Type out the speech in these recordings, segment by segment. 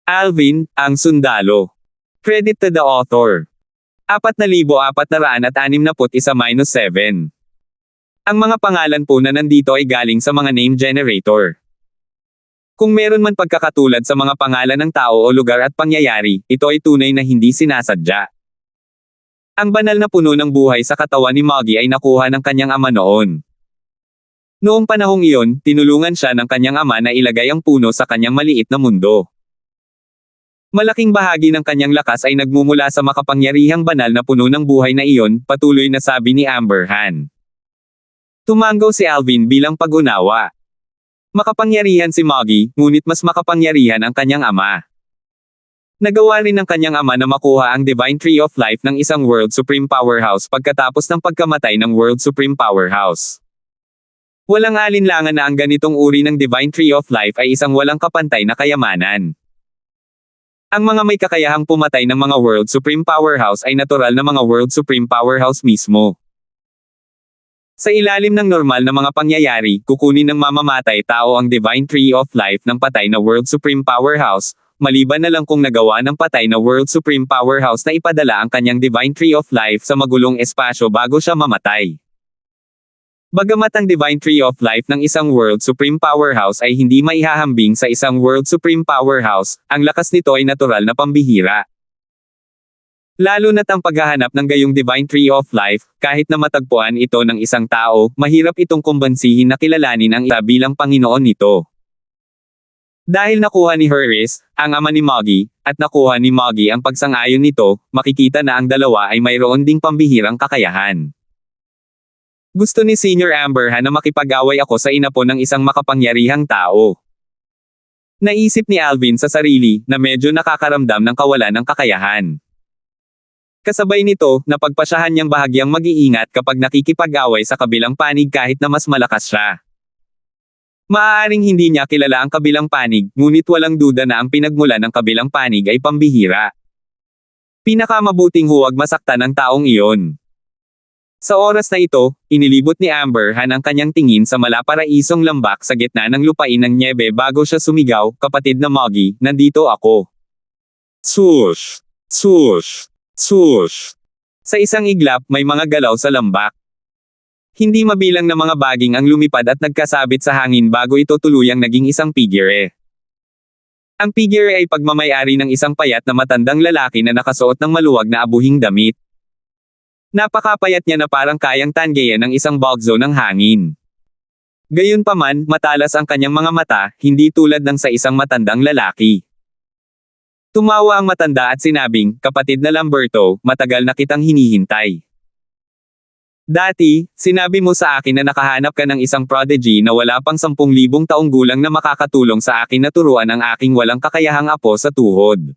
Alvin, ang sundalo. Credit to the author. 4,461-7. Ang mga pangalan po na nandito ay galing sa mga name generator. Kung meron man pagkakatulad sa mga pangalan ng tao o lugar at pangyayari, ito ay tunay na hindi sinasadya. Ang banal na puno ng buhay sa katawan ni Moggy ay nakuha ng kanyang ama noon. Noong panahong iyon, tinulungan siya ng kanyang ama na ilagay ang puno sa kanyang maliit na mundo. Malaking bahagi ng kanyang lakas ay nagmumula sa makapangyarihang banal na puno ng buhay na iyon, patuloy na sabi ni Amber Han. Tumango si Alvin bilang pag-unawa. Makapangyarihan si Moggy, ngunit mas makapangyarihan ang kanyang ama. Nagawa rin ng kanyang ama na makuha ang Divine Tree of Life ng isang World Supreme Powerhouse pagkatapos ng pagkamatay ng World Supreme Powerhouse. Walang alinlangan na ang ganitong uri ng Divine Tree of Life ay isang walang kapantay na kayamanan. Ang mga may kakayahang pumatay ng mga World Supreme Powerhouse ay natural na mga World Supreme Powerhouse mismo. Sa ilalim ng normal na mga pangyayari, kukunin ng mamamatay tao ang Divine Tree of Life ng patay na World Supreme Powerhouse, maliban na lang kung nagawa ng patay na World Supreme Powerhouse na ipadala ang kanyang Divine Tree of Life sa magulong espasyo bago siya mamatay. Bagamat ang Divine Tree of Life ng isang World Supreme Powerhouse ay hindi maihahambing sa isang World Supreme Powerhouse, ang lakas nito ay natural na pambihira. Lalo na't ang paghahanap ng gayong Divine Tree of Life, kahit na matagpuan ito ng isang tao, mahirap itong kumbansihin na kilalanin ang isa bilang Panginoon nito. Dahil nakuha ni Harris, ang ama ni Moggy, at nakuha ni Moggy ang pagsang-ayon nito, makikita na ang dalawa ay mayroon ding pambihirang kakayahan. Gusto ni Senior Amber Han na makipag-away ako sa inapo ng isang makapangyarihang tao. Naisip ni Alvin sa sarili, na medyo nakakaramdam ng kawalan ng kakayahan. Kasabay nito, napagpasyahan niyang bahagyang mag-iingat kapag nakikipag-away sa kabilang panig kahit na mas malakas siya. Maaaring hindi niya kilala ang kabilang panig, ngunit walang duda na ang pinagmulan ng kabilang panig ay pambihira. Pinakamabuting huwag masaktan ang taong iyon. Sa oras na ito, inilibot ni Amber Han ang kanyang tingin sa malaparaisong lambak sa gitna ng lupain ng nyebe bago siya sumigaw, "Kapatid na Moggy, nandito ako." Swoosh! Swoosh! Swoosh! Sa isang iglap, may mga galaw sa lambak. Hindi mabilang na mga baging ang lumipad at nagkasabit sa hangin bago ito tuluyang naging isang figure. Ang figure ay pagmamayari ng isang payat na matandang lalaki na nakasuot ng maluwag na abuhing damit. Napakapayat niya na parang kayang tanggayan ng isang bagzo ng hangin. Gayunpaman, matalas ang kanyang mga mata, hindi tulad ng sa isang matandang lalaki. Tumawa ang matanda at sinabing, "Kapatid na Lamberto, matagal na kitang hinihintay. Dati, sinabi mo sa akin na nakahanap ka ng isang prodigy na wala pang 10,000 taong gulang na makakatulong sa akin na turuan ang aking walang kakayahang apo sa tuhod.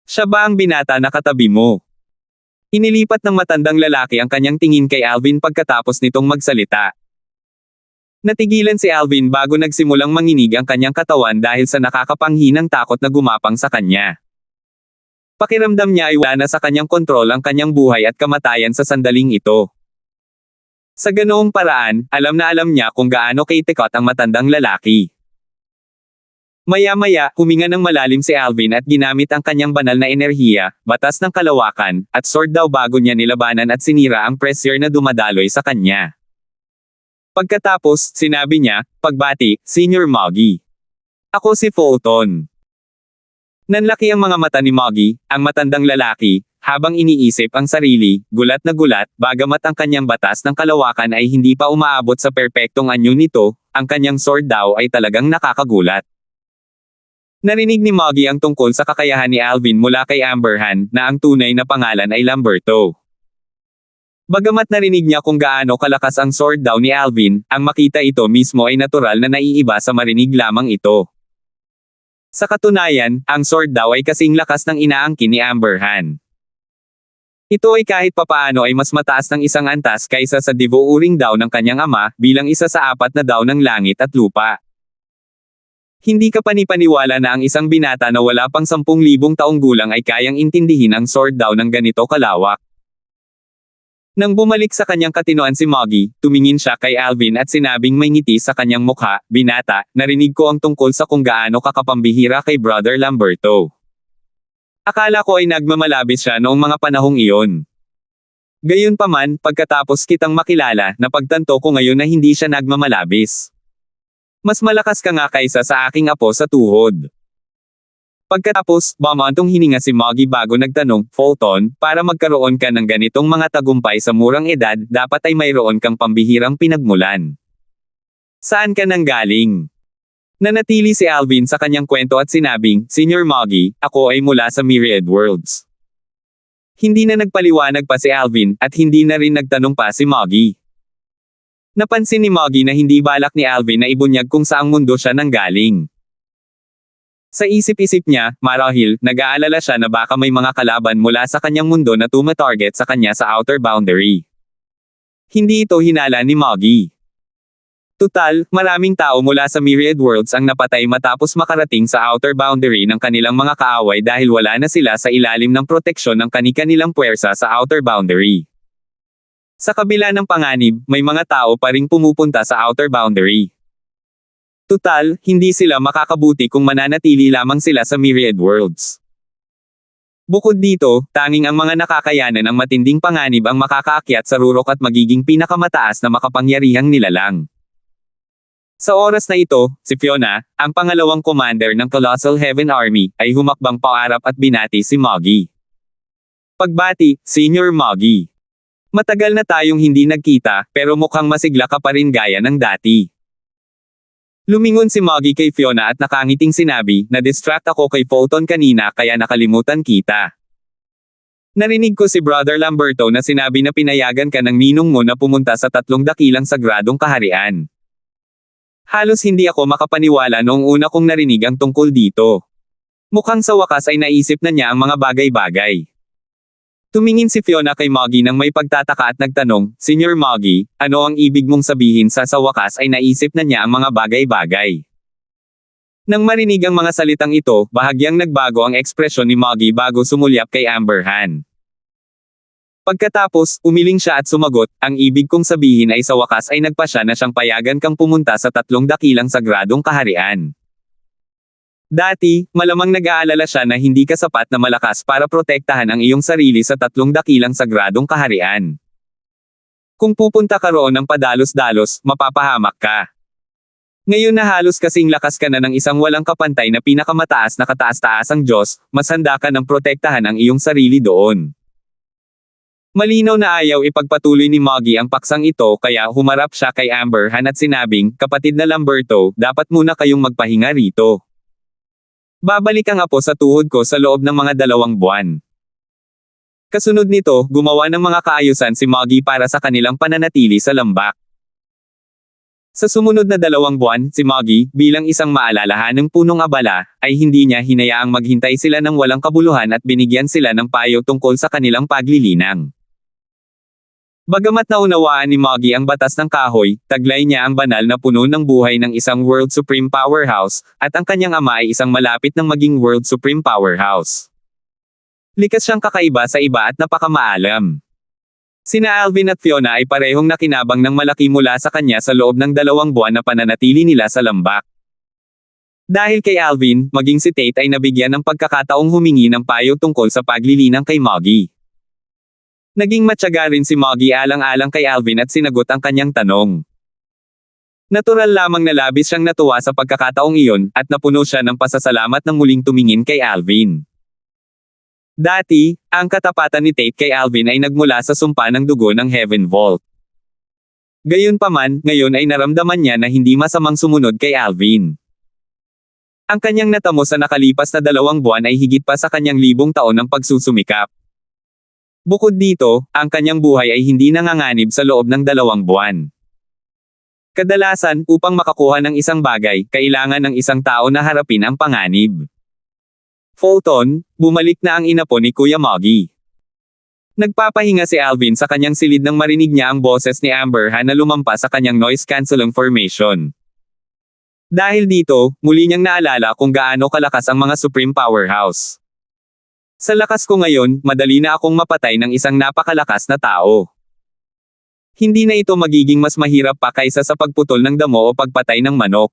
Siya ba ang binata na katabi mo?" Inilipat ng matandang lalaki ang kanyang tingin kay Alvin pagkatapos nitong magsalita. Natigilan si Alvin bago nagsimulang manginig ang kanyang katawan dahil sa nakakapanghinang takot na gumapang sa kanya. Pakiramdam niya ay wala na sa kanyang kontrol ang kanyang buhay at kamatayan sa sandaling ito. Sa ganoong paraan, alam na alam niya kung gaano kaitikot ang matandang lalaki. Maya-maya, huminga ng malalim si Alvin at ginamit ang kanyang banal na enerhiya, batas ng kalawakan, at sword daw bago niya nilabanan at sinira ang pressure na dumadaloy sa kanya. Pagkatapos, sinabi niya, "Pagbati, Senior Moggy. Ako si Fulton." Nanlaki ang mga mata ni Moggy, ang matandang lalaki, habang iniisip ang sarili, gulat na gulat, bagamat ang kanyang batas ng kalawakan ay hindi pa umaabot sa perpektong anyo nito, ang kanyang sword daw ay talagang nakakagulat. Narinig ni Moggy ang tungkol sa kakayahan ni Alvin mula kay Amber Han, na ang tunay na pangalan ay Lamberto. Bagamat narinig niya kung gaano kalakas ang sword daw ni Alvin, ang makita ito mismo ay natural na naiiba sa marinig lamang ito. Sa katunayan, ang sword daw ay kasing lakas ng inaangkin ni Amber Han. Ito ay kahit papaano ay mas mataas ng isang antas kaysa sa divo-uring daw ng kanyang ama, bilang isa sa 4 na daw ng langit at lupa. Hindi ka panipaniwala na ang isang binata na wala pang 10,000 taong gulang ay kayang intindihin ang sword daw ng ganito kalawak. Nang bumalik sa kanyang katinoan si Moggy, tumingin siya kay Alvin at sinabing may ngiti sa kanyang mukha, "Binata, narinig ko ang tungkol sa kung gaano kakapambihira kay Brother Lamberto. Akala ko ay nagmamalabis siya noong mga panahong iyon. Gayunpaman, pagkatapos kitang makilala, napagtanto ko ngayon na hindi siya nagmamalabis. Mas malakas ka nga kaysa sa aking apo sa tuhod." Pagkatapos, bumantong hininga si Moggy bago nagtanong, "Fulton, para magkaroon ka ng ganitong mga tagumpay sa murang edad, dapat ay mayroon kang pambihirang pinagmulan. Saan ka nanggaling?" Nanatili si Alvin sa kanyang kwento at sinabing, "Senior Moggy, ako ay mula sa Myriad Worlds." Hindi na nagpaliwanag pa si Alvin, at hindi na rin nagtanong pa si Moggy. Napansin ni Moggy na hindi balak ni Alvin na ibunyag kung saang mundo siya nanggaling. Sa isip-isip niya, marahil, nag-aalala siya na baka may mga kalaban mula sa kanyang mundo na tumatarget sa kanya sa outer boundary. Hindi ito hinala ni Moggy. Tutal, maraming tao mula sa Myriad Worlds ang napatay matapos makarating sa outer boundary ng kanilang mga kaaway dahil wala na sila sa ilalim ng proteksyon ng kani-kanilang puwersa sa outer boundary. Sa kabila ng panganib, may mga tao pa ring pumupunta sa outer boundary. Tutal, hindi sila makakabuti kung mananatili lamang sila sa Myriad Worlds. Bukod dito, tanging ang mga nakakayanan ng matinding panganib ang makakaakyat sa rurok at magiging pinakamataas na makapangyarihang nilalang. Sa oras na ito, si Fiona, ang pangalawang commander ng Colossal Heaven Army, ay humakbang paarap at binati si Moggy. "Pagbati, Senior Moggy. Matagal na tayong hindi nagkita, pero mukhang masigla ka pa rin gaya ng dati." Lumingon si Moggy kay Fiona at nakangiting sinabi, "Na-distract ako kay Fulton kanina kaya nakalimutan kita. Narinig ko si Brother Lamberto na sinabi na pinayagan ka ng ninong mo na pumunta sa 3 dakilang sagradong kaharian. Halos hindi ako makapaniwala noong una kong narinig ang tungkol dito. Mukhang sa wakas ay naisip na niya ang mga bagay-bagay." Tumingin si Fiona kay Moggy nang may pagtataka at nagtanong, "Senior Moggy, ano ang ibig mong sabihin sa wakas ay naisip na niya ang mga bagay-bagay?" Nang marinig ang mga salitang ito, bahagyang nagbago ang ekspresyon ni Moggy bago sumulyap kay Amberhan. Pagkatapos, umiling siya at sumagot, "Ang ibig kong sabihin ay sa wakas ay nagpasya na siyang payagan kang pumunta sa 3 dakilang sagradong kaharian. Dati, malamang nag-aalala siya na hindi ka sapat na malakas para protektahan ang iyong sarili sa 3 dakilang sagradong kaharian. Kung pupunta ka roon ng padalos-dalos, mapapahamak ka. Ngayon na halos kasing lakas ka na ng isang walang kapantay na pinakamataas na kataas-taasang Diyos, mas handa ka ng protektahan ang iyong sarili doon." Malinaw na ayaw ipagpatuloy ni Moggy ang paksang ito kaya humarap siya kay Amberhan at sinabing, "Kapatid na Lamberto, dapat muna kayong magpahinga rito. Babalik ang apo sa tuhod ko sa loob ng mga 2 buwan." Kasunod nito, gumawa ng mga kaayusan si Moggy para sa kanilang pananatili sa lambak. Sa sumunod na 2 buwan, si Moggy, bilang isang maalalahanang punong abala, ay hindi niya hinayaang maghintay sila ng walang kabuluhan at binigyan sila ng payo tungkol sa kanilang paglilinang. Bagamat naunawaan ni Moggy ang batas ng kahoy, taglay niya ang banal na puno ng buhay ng isang World Supreme Powerhouse, at ang kanyang ama ay isang malapit ng maging World Supreme Powerhouse. Likas siyang kakaiba sa iba at napakamaalam. Sina Alvin at Fiona ay parehong nakinabang ng malaki mula sa kanya sa loob ng 2 buwan na pananatili nila sa lambak. Dahil kay Alvin, maging si Tate ay nabigyan ng pagkakataong humingi ng payo tungkol sa paglilinang kay Moggy. Naging matyaga rin si Moggy alang-alang kay Alvin at sinagot ang kanyang tanong. Natural lamang na labis siyang natuwa sa pagkakataong iyon, at napuno siya ng pasasalamat nang muling tumingin kay Alvin. Dati, ang katapatan ni Tate kay Alvin ay nagmula sa sumpa ng dugo ng Heaven Vault. Gayunpaman, ngayon ay naramdaman niya na hindi masamang sumunod kay Alvin. Ang kanyang natamo sa nakalipas na 2 buwan ay higit pa sa kanyang 1,000 taon ng pagsusumikap. Bukod dito, ang kanyang buhay ay hindi nanganganib sa loob ng 2 buwan. Kadalasan, upang makakuha ng isang bagay, kailangan ng isang tao na harapin ang panganib. Fulton, bumalik na ang inapo ni Kuya Moggy. Nagpapahinga si Alvin sa kanyang silid nang marinig niya ang boses ni Amberhan na lumampas sa kanyang noise-canceling formation. Dahil dito, muli niyang naalala kung gaano kalakas ang mga Supreme Powerhouse. "Sa lakas ko ngayon, madali na akong mapatay ng isang napakalakas na tao. Hindi na ito magiging mas mahirap pa kaysa sa pagputol ng damo o pagpatay ng manok.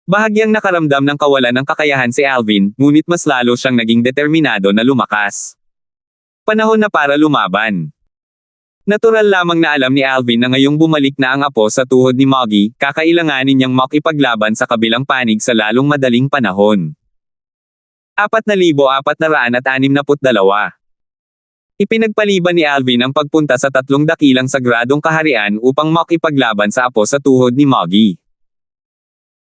Bahagyang nakaramdam ng kawalan ng kakayahan si Alvin, ngunit mas lalo siyang naging determinado na lumakas. Panahon na para lumaban. Natural lamang na alam ni Alvin na ngayong bumalik na ang apo sa tuhod ni Moggy, kakailanganin niyang makipaglaban sa kabilang panig sa lalong madaling panahon. 4,462. Ipinagpaliban ni Alvin ang pagpunta sa 3 dakilang sagradong kaharian upang makipaglaban sa apo sa tuhod ni Moggy.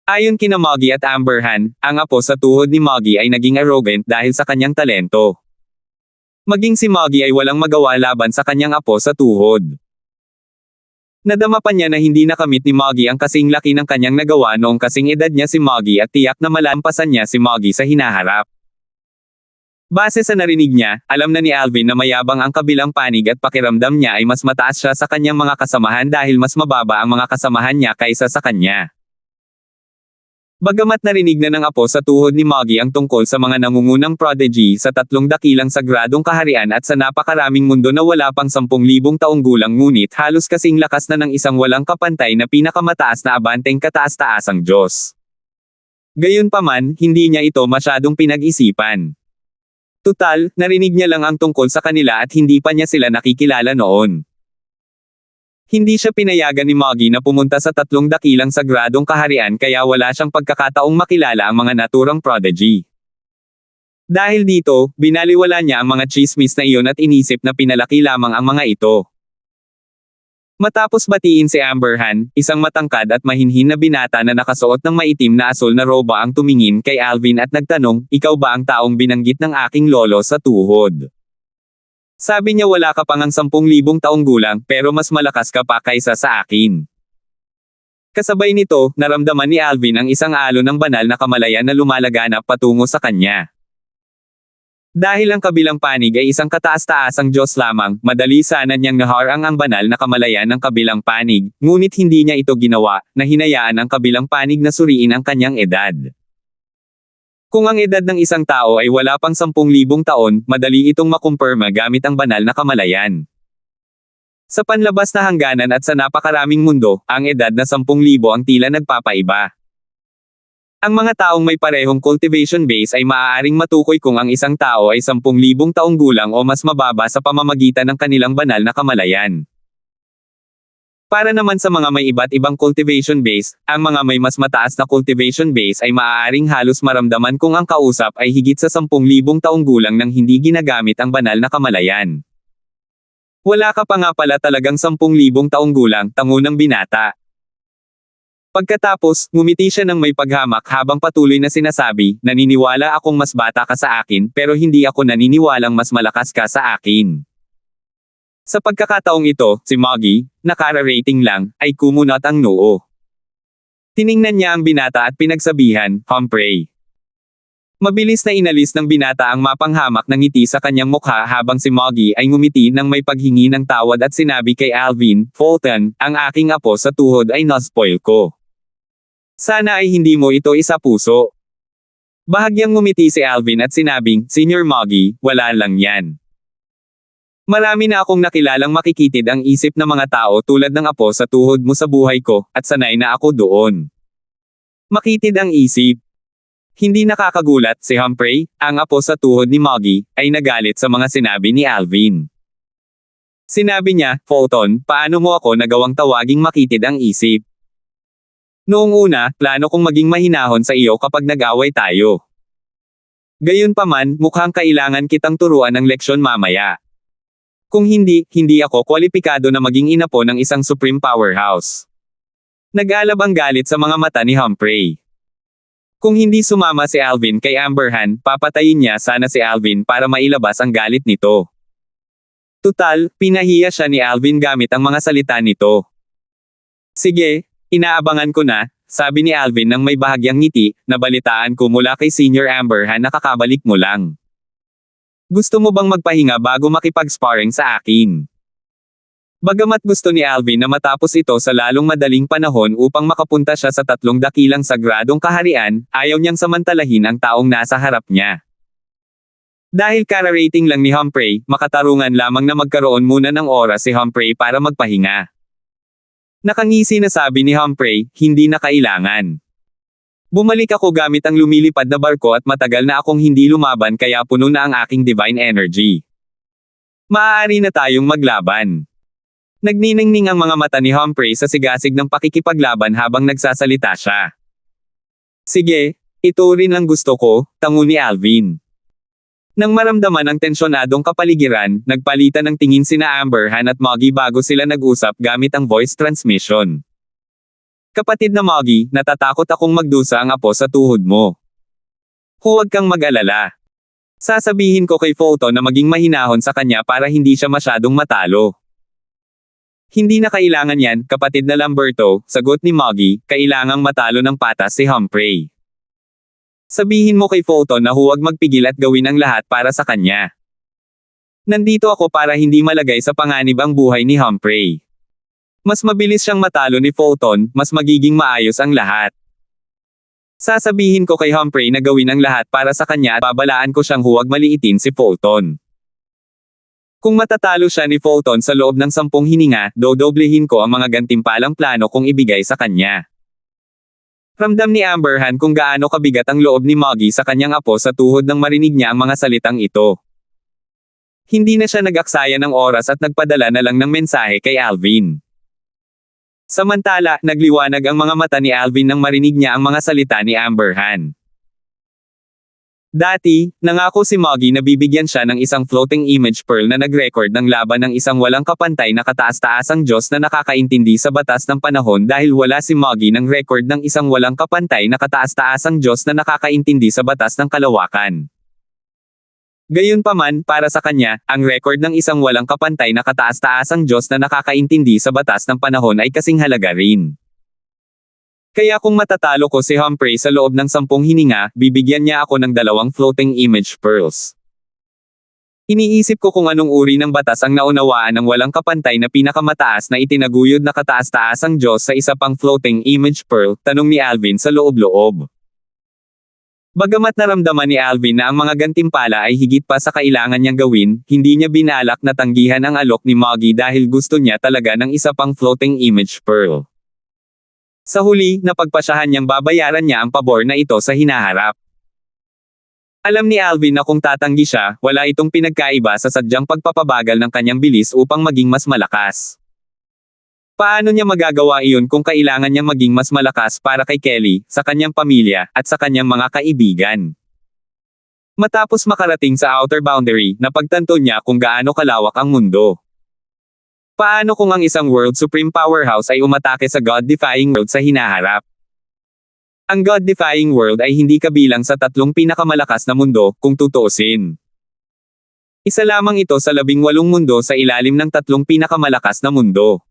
Ayon kina Moggy at Amberhan, ang apo sa tuhod ni Moggy ay naging arrogant dahil sa kanyang talento. Maging si Moggy ay walang magawa laban sa kanyang apo sa tuhod. Nadama pa niya na hindi nakamit ni Moggy ang kasing laki ng kanyang nagawa noong kasing edad niya si Moggy at tiyak na malampasan niya si Moggy sa hinaharap. Base sa narinig niya, alam na ni Alvin na mayabang ang kabilang panig at pakiramdam niya ay mas mataas siya sa kanyang mga kasamahan dahil mas mababa ang mga kasamahan niya kaysa sa kanya. Bagamat narinig na ng apo sa tuhod ni Moggy ang tungkol sa mga nangungunang prodigy sa 3 dakilang sagradong kaharian at sa napakaraming mundo na wala pang 10,000 taong gulang ngunit halos kasing lakas na ng isang walang kapantay na pinakamataas na abanteng kataas-taasang Diyos. Gayunpaman, hindi niya ito masyadong pinag-isipan. Tutal, narinig niya lang ang tungkol sa kanila at hindi pa niya sila nakikilala noon. Hindi siya pinayagan ni Moggy na pumunta sa 3 dakilang sagradong kaharian kaya wala siyang pagkakataong makilala ang mga naturang prodigy. Dahil dito, binaliwala niya ang mga chismis na iyon at inisip na pinalaki lamang ang mga ito. Matapos batiin si Amberhan, isang matangkad at mahinhin na binata na nakasuot ng maitim na asul na roba ang tumingin kay Alvin at nagtanong, "Ikaw ba ang taong binanggit ng aking lolo sa tuhod?" Sabi niya, "Wala ka pang 10,000 taong gulang, pero mas malakas ka pa kaysa sa akin." Kasabay nito, naramdaman ni Alvin ang isang alon ng banal na kamalayan na lumalaganap patungo sa kanya. Dahil ang kabilang panig ay isang kataas-taasang Diyos lamang, madali sana niyang naharang ang banal na kamalayan ng kabilang panig, ngunit hindi niya ito ginawa, na hinayaan ang kabilang panig na suriin ang kanyang edad. Kung ang edad ng isang tao ay wala pang 10,000 taon, madali itong makumpirma gamit ang banal na kamalayan. Sa panlabas na hangganan at sa napakaraming mundo, ang edad na 10,000 ang tila nagpapaiba. Ang mga taong may parehong cultivation base ay maaaring matukoy kung ang isang tao ay 10,000 taong gulang o mas mababa sa pamamagitan ng kanilang banal na kamalayan. Para naman sa mga may iba't ibang cultivation base, ang mga may mas mataas na cultivation base ay maaaring halos maramdaman kung ang kausap ay higit sa 10,000 taong gulang nang hindi ginagamit ang banal na kamalayan. "Wala ka pa nga pala talagang 10,000 taong gulang," tango ng binata. Pagkatapos, ngumiti siya ng may paghamak habang patuloy na sinasabi, "Naniniwala akong mas bata ka sa akin pero hindi ako naniniwalang mas malakas ka sa akin." Sa pagkakataong ito, si Moggy, nakara-rating lang, ay kumunot ang noo. Tiningnan niya ang binata at pinagsabihan, "Humphrey." Mabilis na inalis ng binata ang mapanghamak na ngiti sa kanyang mukha habang si Moggy ay ngumiti ng may paghingi ng tawad at sinabi kay Alvin, "Fulton, ang aking apo sa tuhod ay naspoil ko. Sana ay hindi mo ito isapuso." Bahagyang ngumiti si Alvin at sinabing, "Senior Moggy, wala lang yan. Marami na akong nakilalang makikitid ang isip ng mga tao tulad ng apo sa tuhod mo sa buhay ko, at sanay na ako doon." Makitid ang isip. Hindi nakakagulat, si Humphrey, ang apo sa tuhod ni Moggy, ay nagalit sa mga sinabi ni Alvin. Sinabi niya, "Fulton, paano mo ako nagawang tawaging makitid ang isip? Noong una, plano kong maging mahinahon sa iyo kapag nag-away tayo. Gayunpaman, mukhang kailangan kitang turuan ng leksyon mamaya. Kung hindi, hindi ako kwalipikado na maging inapo ng isang supreme powerhouse." Nag-alab ang galit sa mga mata ni Humphrey. Kung hindi sumama si Alvin kay Amberhan, papatayin niya sana si Alvin para mailabas ang galit nito. Tutal, pinahiya siya ni Alvin gamit ang mga salita nito. "Sige, inaabangan ko na," sabi ni Alvin nang may bahagyang ngiti, "nabalitaan ko mula kay Senior Amberhan na kakabalik mo lang. Gusto mo bang magpahinga bago makipag-sparring sa akin?" Bagamat gusto ni Alvin na matapos ito sa lalong madaling panahon upang makapunta siya sa 3 dakilang sagradong kaharian, ayaw niyang samantalahin ang taong nasa harap niya. Dahil kara-rating lang ni Humphrey, makatarungan lamang na magkaroon muna ng oras si Humphrey para magpahinga. Nakangisi na sabi ni Humphrey, hindi na kailangan. Bumalik ako gamit ang lumilipad na barko at matagal na akong hindi lumaban kaya puno na ang aking divine energy. Maaari na tayong maglaban. Nagniningning ang mga mata ni Humphrey sa sigasig ng pakikipaglaban habang nagsasalita siya. Sige, ito rin ang gusto ko, tango ni Alvin. Nang maramdaman ang tensyonadong kapaligiran, nagpalitan ng tingin sina Amberhan at Moggy bago sila nag-usap gamit ang voice transmission. Kapatid na Moggy, natatakot akong magdusa ang apo sa tuhod mo. Huwag kang mag-alala. Sasabihin ko kay Photon na maging mahinahon sa kanya para hindi siya masyadong matalo. Hindi na kailangan yan, kapatid na Lamberto, sagot ni Moggy, kailangang matalo ng patas si Humphrey. Sabihin mo kay Photon na huwag magpigil at gawin ang lahat para sa kanya. Nandito ako para hindi malagay sa panganib ang buhay ni Humphrey. Mas mabilis siyang matalo ni Photon, mas magiging maayos ang lahat. Sasabihin ko kay Humphrey na gawin ang lahat para sa kanya at babalaan ko siyang huwag maliitin si Photon. Kung matatalo siya ni Photon sa loob ng 10 hininga, dodoblehin ko ang mga gantimpalang plano kong ibigay sa kanya. Ramdam ni Amberhan kung gaano kabigat ang loob ni Moggy sa kanyang apo sa tuhod nang marinig niya ang mga salitang ito. Hindi na siya nag-aksaya ng oras at nagpadala na lang ng mensahe kay Alvin. Samantala, nagliwanag ang mga mata ni Alvin nang marinig niya ang mga salita ni Amberhan. Dati, nangako si Moggy na bibigyan siya ng isang floating image pearl na nag-record ng laban ng isang walang kapantay na kataas-taasang Diyos na nakakaintindi sa batas ng panahon dahil wala si Moggy ng record ng isang walang kapantay na kataas-taasang Diyos na nakakaintindi sa batas ng kalawakan. Gayunpaman, para sa kanya, ang record ng isang walang kapantay na kataas-taasang Diyos na nakakaintindi sa batas ng panahon ay kasing halaga rin. Kaya kung matatalo ko si Humphrey sa loob ng 10 hininga, bibigyan niya ako ng 2 floating image pearls. Iniisip ko kung anong uri ng batas ang naunawaan ng walang kapantay na pinakamataas na itinaguyod na kataas-taasang Diyos sa isa pang floating image pearl, tanong ni Alvin sa loob-loob. Bagamat naramdaman ni Alvin na ang mga gantimpala ay higit pa sa kailangan niyang gawin, hindi niya binalak na tanggihan ang alok ni Moggy dahil gusto niya talaga ng isa pang floating image pearl. Sa huli, napagpasyahan niyang babayaran niya ang pabor na ito sa hinaharap. Alam ni Alvin na kung tatanggi siya, wala itong pinagkaiba sa sadyang pagpapabagal ng kanyang bilis upang maging mas malakas. Paano niya magagawa iyon kung kailangan niyang maging mas malakas para kay Kelly, sa kanyang pamilya, at sa kanyang mga kaibigan? Matapos makarating sa outer boundary, napagtanto niya kung gaano kalawak ang mundo. Paano kung ang isang World Supreme Powerhouse ay umatake sa God-defying world sa hinaharap? Ang God-defying world ay hindi kabilang sa 3 pinakamalakas na mundo, kung tutuusin. Isa lamang ito sa 18 mundo sa ilalim ng 3 pinakamalakas na mundo.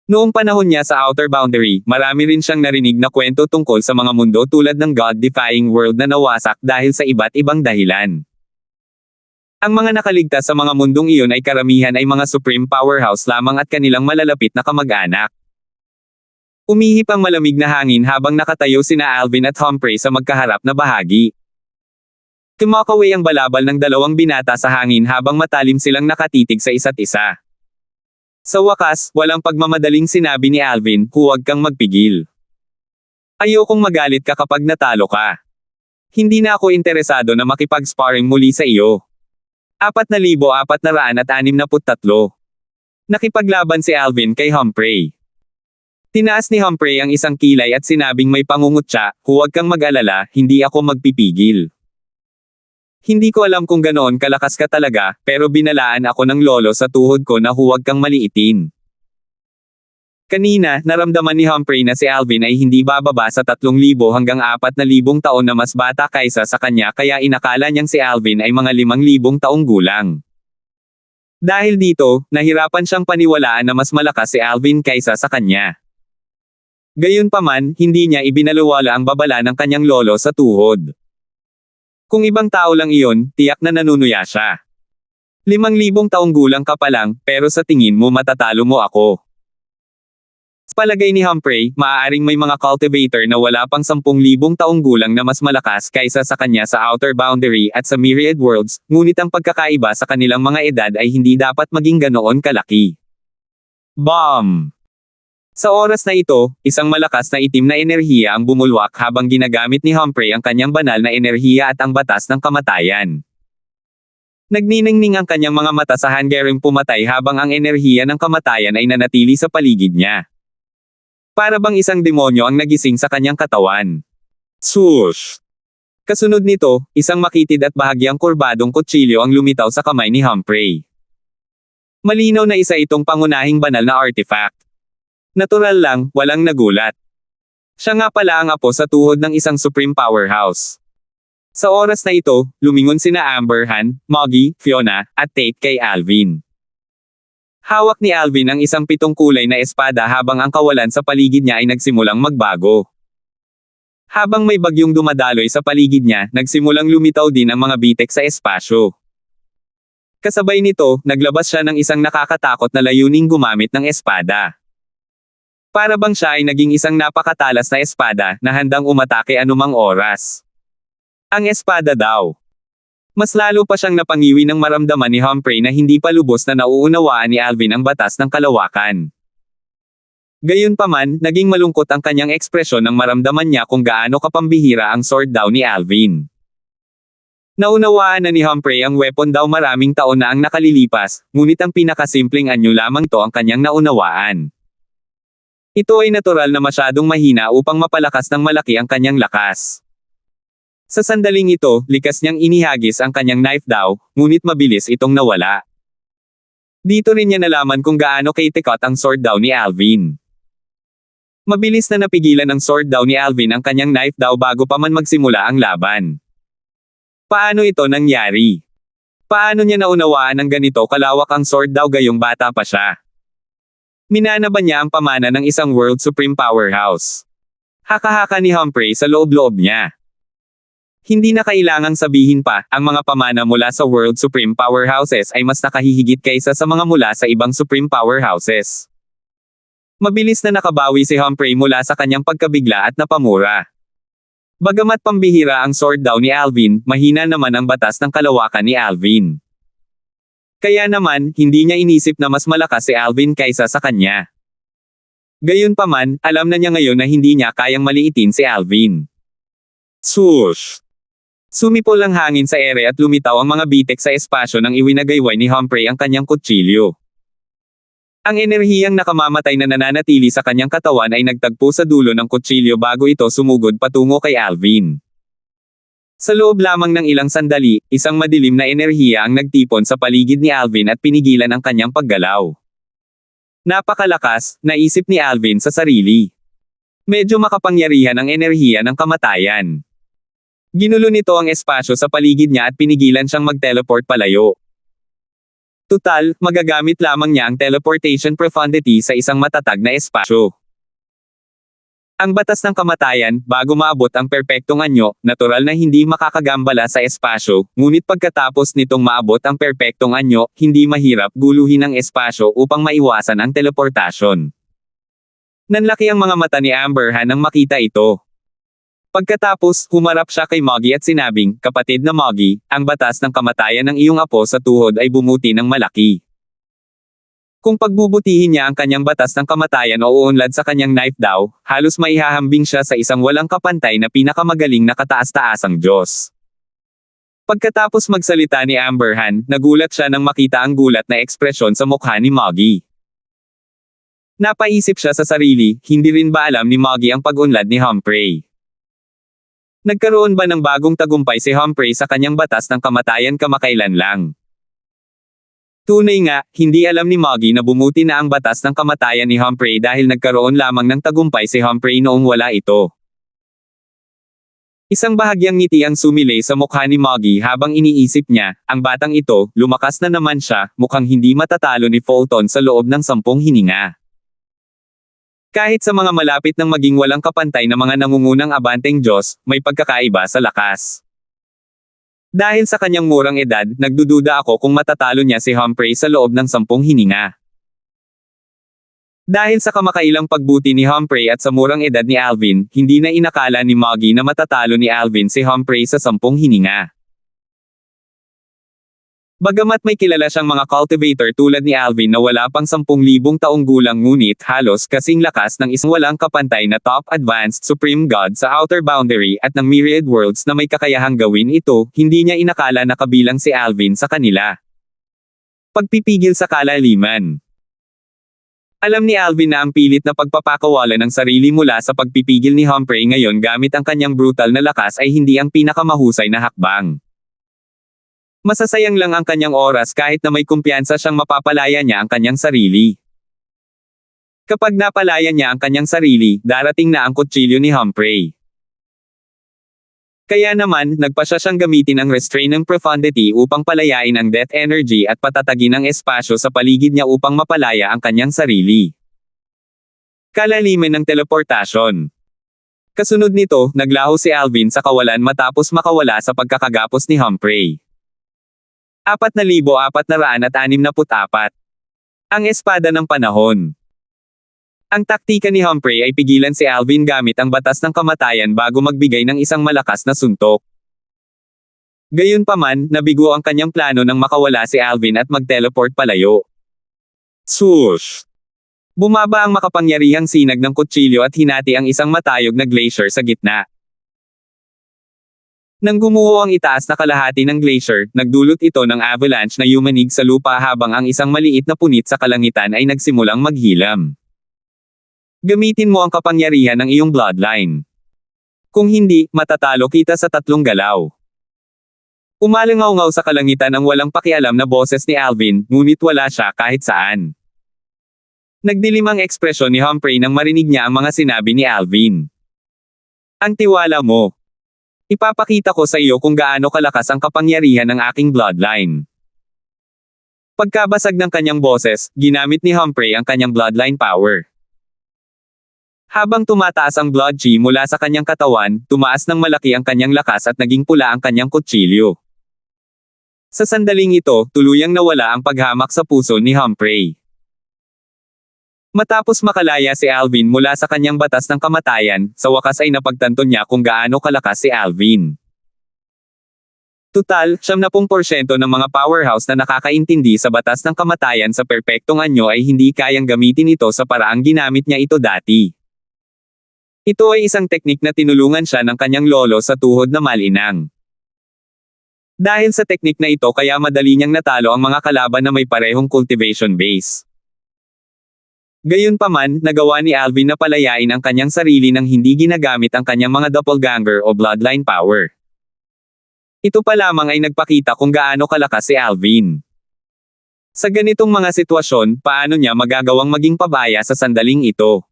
Noong panahon niya sa outer boundary, marami rin siyang narinig na kwento tungkol sa mga mundo tulad ng God-defying world na nawasak dahil sa iba't ibang dahilan. Ang mga nakaligtas sa mga mundong iyon ay karamihan ay mga supreme powerhouse lamang at kanilang malalapit na kamag-anak. Umihip ang malamig na hangin habang nakatayo sina Alvin at Humphrey sa magkaharap na bahagi. Kumakaway ang balabal ng 2 binata sa hangin habang matalim silang nakatitig sa isa't isa. Sa wakas, walang pagmamadaling sinabi ni Alvin, huwag kang magpigil. Ayokong magalit ka kapag natalo ka. Hindi na ako interesado na makipag-sparring muli sa iyo. 4,463. Nakipaglaban si Alvin kay Humphrey. Tinaas ni Humphrey ang isang kilay at sinabing may pangungutya, huwag kang mag-alala, hindi ako magpipigil. Hindi ko alam kung ganoon kalakas ka talaga, pero binalaan ako ng lolo sa tuhod ko na huwag kang maliitin. Kanina, naramdaman ni Humphrey na si Alvin ay hindi bababa sa 3,000 hanggang 4,000 taon na mas bata kaysa sa kanya kaya inakala niyang si Alvin ay mga 5,000 taong gulang. Dahil dito, nahirapan siyang paniwalaan na mas malakas si Alvin kaysa sa kanya. Gayunpaman, hindi niya ibinaluwala ang babala ng kanyang lolo sa tuhod. Kung ibang tao lang iyon, tiyak na nanunuya siya. 5,000 taong gulang ka pa lang, pero sa tingin mo matatalo mo ako. Sa palagay ni Humphrey, maaaring may mga cultivator na wala pang 10,000 taong gulang na mas malakas kaysa sa kanya sa Outer Boundary at sa Myriad Worlds, ngunit ang pagkakaiba sa kanilang mga edad ay hindi dapat maging ganoon kalaki. Bomb! Sa oras na ito, isang malakas na itim na enerhiya ang bumulwak habang ginagamit ni Humphrey ang kanyang banal na enerhiya at ang batas ng kamatayan. Nagniningning ang kanyang mga mata sa hanggaring pumatay habang ang enerhiya ng kamatayan ay nanatili sa paligid niya. Para bang isang demonyo ang nagising sa kanyang katawan. Swoosh! Kasunod nito, isang makitid at bahagyang kurbadong kutsilyo ang lumitaw sa kamay ni Humphrey. Malinaw na isa itong pangunahing banal na artifact. Natural lang, walang nagulat. Siya nga pala ang apo sa tuhod ng isang supreme powerhouse. Sa oras na ito, lumingon sina Amber Han, Moggy, Fiona, at Tate kay Alvin. Hawak ni Alvin ang isang 7 kulay na espada habang ang kawalan sa paligid niya ay nagsimulang magbago. Habang may bagyong dumadaloy sa paligid niya, nagsimulang lumitaw din ang mga bitek sa espasyo. Kasabay nito, naglabas siya ng isang nakakatakot na layuning gumamit ng espada. Para bang siya ay naging isang napakatalas na espada na handang umatake anumang oras. Ang espada daw. Mas lalo pa siyang napangiwi ng maramdaman ni Humphrey na hindi pa lubos na nauunawaan ni Alvin ang batas ng kalawakan. Gayunpaman, naging malungkot ang kanyang ekspresyon nang maramdaman niya kung gaano kapambihira ang sword daw ni Alvin. Naunawaan na ni Humphrey ang weapon daw maraming taon na ang nakalilipas, ngunit ang pinakasimpleng anyo lamang ito ang kanyang naunawaan. Ito ay natural na masyadong mahina upang mapalakas ng malaki ang kanyang lakas. Sa sandaling ito, likas niyang inihagis ang kanyang knife daw, ngunit mabilis itong nawala. Dito rin niya nalaman kung gaano kaitikot ang sword daw ni Alvin. Mabilis na napigilan ng sword daw ni Alvin ang kanyang knife daw bago pa man magsimula ang laban. Paano ito nangyari? Paano niya naunawaan ng ganito kalawak ang sword daw gayong bata pa siya? Minana ba niya ang pamana ng isang World Supreme Powerhouse? Haka-haka ni Humphrey sa loob-loob niya. Hindi na kailangang sabihin pa, ang mga pamana mula sa World Supreme Powerhouses ay mas nakahihigit kaysa sa mga mula sa ibang Supreme Powerhouses. Mabilis na nakabawi si Humphrey mula sa kanyang pagkabigla at napamura. Bagamat pambihira ang sword daw ni Alvin, mahina naman ang batas ng kalawakan ni Alvin. Kaya naman, hindi niya inisip na mas malakas si Alvin kaysa sa kanya. Gayunpaman, alam na niya ngayon na hindi niya kayang maliitin si Alvin. Swoosh! Sumipol ang hangin sa ere at lumitaw ang mga bitek sa espasyo nang iwinagayway ni Humphrey ang kanyang kutsilyo. Ang enerhiyang nakamamatay na nananatili sa kanyang katawan ay nagtagpo sa dulo ng kutsilyo bago ito sumugod patungo kay Alvin. Sa loob lamang ng ilang sandali, isang madilim na enerhiya ang nagtipon sa paligid ni Alvin at pinigilan ang kanyang paggalaw. Napakalakas, naisip ni Alvin sa sarili. Medyo makapangyarihan ang enerhiya ng kamatayan. Ginulo nito ang espasyo sa paligid niya at pinigilan siyang mag-teleport palayo. Tutal, magagamit lamang niya ang teleportation profundity sa isang matatag na espasyo. Ang batas ng kamatayan, bago maabot ang perpektong anyo, natural na hindi makakagambala sa espasyo, ngunit pagkatapos nitong maabot ang perpektong anyo, hindi mahirap guluhin ang espasyo upang maiwasan ang teleportasyon. Nanlaki ang mga mata ni Amber Han nang makita ito. Pagkatapos, humarap siya kay Moggy at sinabing, "Kapatid na Moggy, ang batas ng kamatayan ng iyong apo sa tuhod ay bumuti ng malaki. Kung pagbubutihin niya ang kanyang batas ng kamatayan o uunlad sa kanyang knife daw, halos maihahambing siya sa isang walang kapantay na pinakamagaling na kataas-taasang Diyos." Pagkatapos magsalita ni Amber Han, nagulat siya nang makita ang gulat na ekspresyon sa mukha ni Moggy. Napaisip siya sa sarili, hindi rin ba alam ni Moggy ang pag-unlad ni Humphrey? Nagkaroon ba ng bagong tagumpay si Humphrey sa kanyang batas ng kamatayan kamakailan lang? Tunay nga, hindi alam ni Moggy na bumuti na ang batas ng kamatayan ni Humphrey dahil nagkaroon lamang ng tagumpay si Humphrey noong wala ito. Isang bahagyang ngiti ang sumilay sa mukha ni Moggy habang iniisip niya, ang batang ito, lumakas na naman siya, mukhang hindi matatalo ni Fulton sa loob ng 10 hininga. Kahit sa mga malapit ng maging walang kapantay na mga nangungunang abanteng Diyos, may pagkakaiba sa lakas. Dahil sa kanyang murang edad, nagdududa ako kung matatalo niya si Humphrey sa loob ng 10 hininga. Dahil sa kamakailang pagbuti ni Humphrey at sa murang edad ni Alvin, hindi na inakala ni Moggy na matatalo ni Alvin si Humphrey sa 10 hininga. Bagamat may kilala siyang mga cultivator tulad ni Alvin na wala pang 10,000 taong gulang ngunit halos kasing lakas ng isang walang kapantay na top advanced supreme god sa outer boundary at ng myriad worlds na may kakayahang gawin ito, hindi niya inakala na kabilang si Alvin sa kanila. Pagpipigil sa kalaliman. Alam ni Alvin na ang pilit na pagpapakawalan ng sarili mula sa pagpipigil ni Humphrey ngayon gamit ang kanyang brutal na lakas ay hindi ang pinakamahusay na hakbang. Masasayang lang ang kanyang oras kahit na may kumpiyansa siyang mapapalaya niya ang kanyang sarili. Kapag napalaya niya ang kanyang sarili, darating na ang kutsilyo ni Humphrey. Kaya naman, nagpasya siyang gamitin ang restraint ng profundity upang palayain ang death energy at patatagin ang espasyo sa paligid niya upang mapalaya ang kanyang sarili. Kalaliman ng teleportasyon. Kasunod nito, naglaho si Alvin sa kawalan matapos makawala sa pagkakagapos ni Humphrey. 4,464. Ang espada ng panahon. Ang taktika ni Humphrey ay pigilan si Alvin gamit ang batas ng kamatayan bago magbigay ng isang malakas na suntok. Gayunpaman, nabigo ang kanyang plano nang makawala si Alvin at mag-teleport palayo. Swoosh! Bumaba ang makapangyarihang sinag ng kutsilyo at hinati ang isang matayog na glacier sa gitna. Nang gumuho ang itaas na kalahati ng glacier, nagdulot ito ng avalanche na yumanig sa lupa habang ang isang maliit na punit sa kalangitan ay nagsimulang maghilam. Gamitin mo ang kapangyarihan ng iyong bloodline. Kung hindi, matatalo kita sa 3 galaw. Umalangaw-ngaw sa kalangitan ang walang pakialam na boses ni Alvin, ngunit wala siya kahit saan. Nagdilim ang ekspresyon ni Humphrey nang marinig niya ang mga sinabi ni Alvin. Ang tiwala mo. Ipapakita ko sa iyo kung gaano kalakas ang kapangyarihan ng aking bloodline. Pagkabasag ng kanyang boses, ginamit ni Humphrey ang kanyang bloodline power. Habang tumataas ang blood chi mula sa kanyang katawan, tumaas ng malaki ang kanyang lakas at naging pula ang kanyang kutsilyo. Sa sandaling ito, tuluyang nawala ang paghamak sa puso ni Humphrey. Matapos makalaya si Alvin mula sa kanyang batas ng kamatayan, sa wakas ay napagtanto niya kung gaano kalakas si Alvin. Tutal, 70% ng mga powerhouse na nakakaintindi sa batas ng kamatayan sa perpektong anyo ay hindi kayang gamitin ito sa paraang ginamit niya ito dati. Ito ay isang teknik na tinulungan siya ng kanyang lolo sa tuhod na malinang. Dahil sa teknik na ito kaya madali niyang natalo ang mga kalaban na may parehong cultivation base. Gayunpaman, nagawa ni Alvin na palayain ang kanyang sarili nang hindi ginagamit ang kanyang mga doppelganger o bloodline power. Ito pa lamang ay nagpakita kung gaano kalakas si Alvin. Sa ganitong mga sitwasyon, paano niya magagawang maging pabaya sa sandaling ito?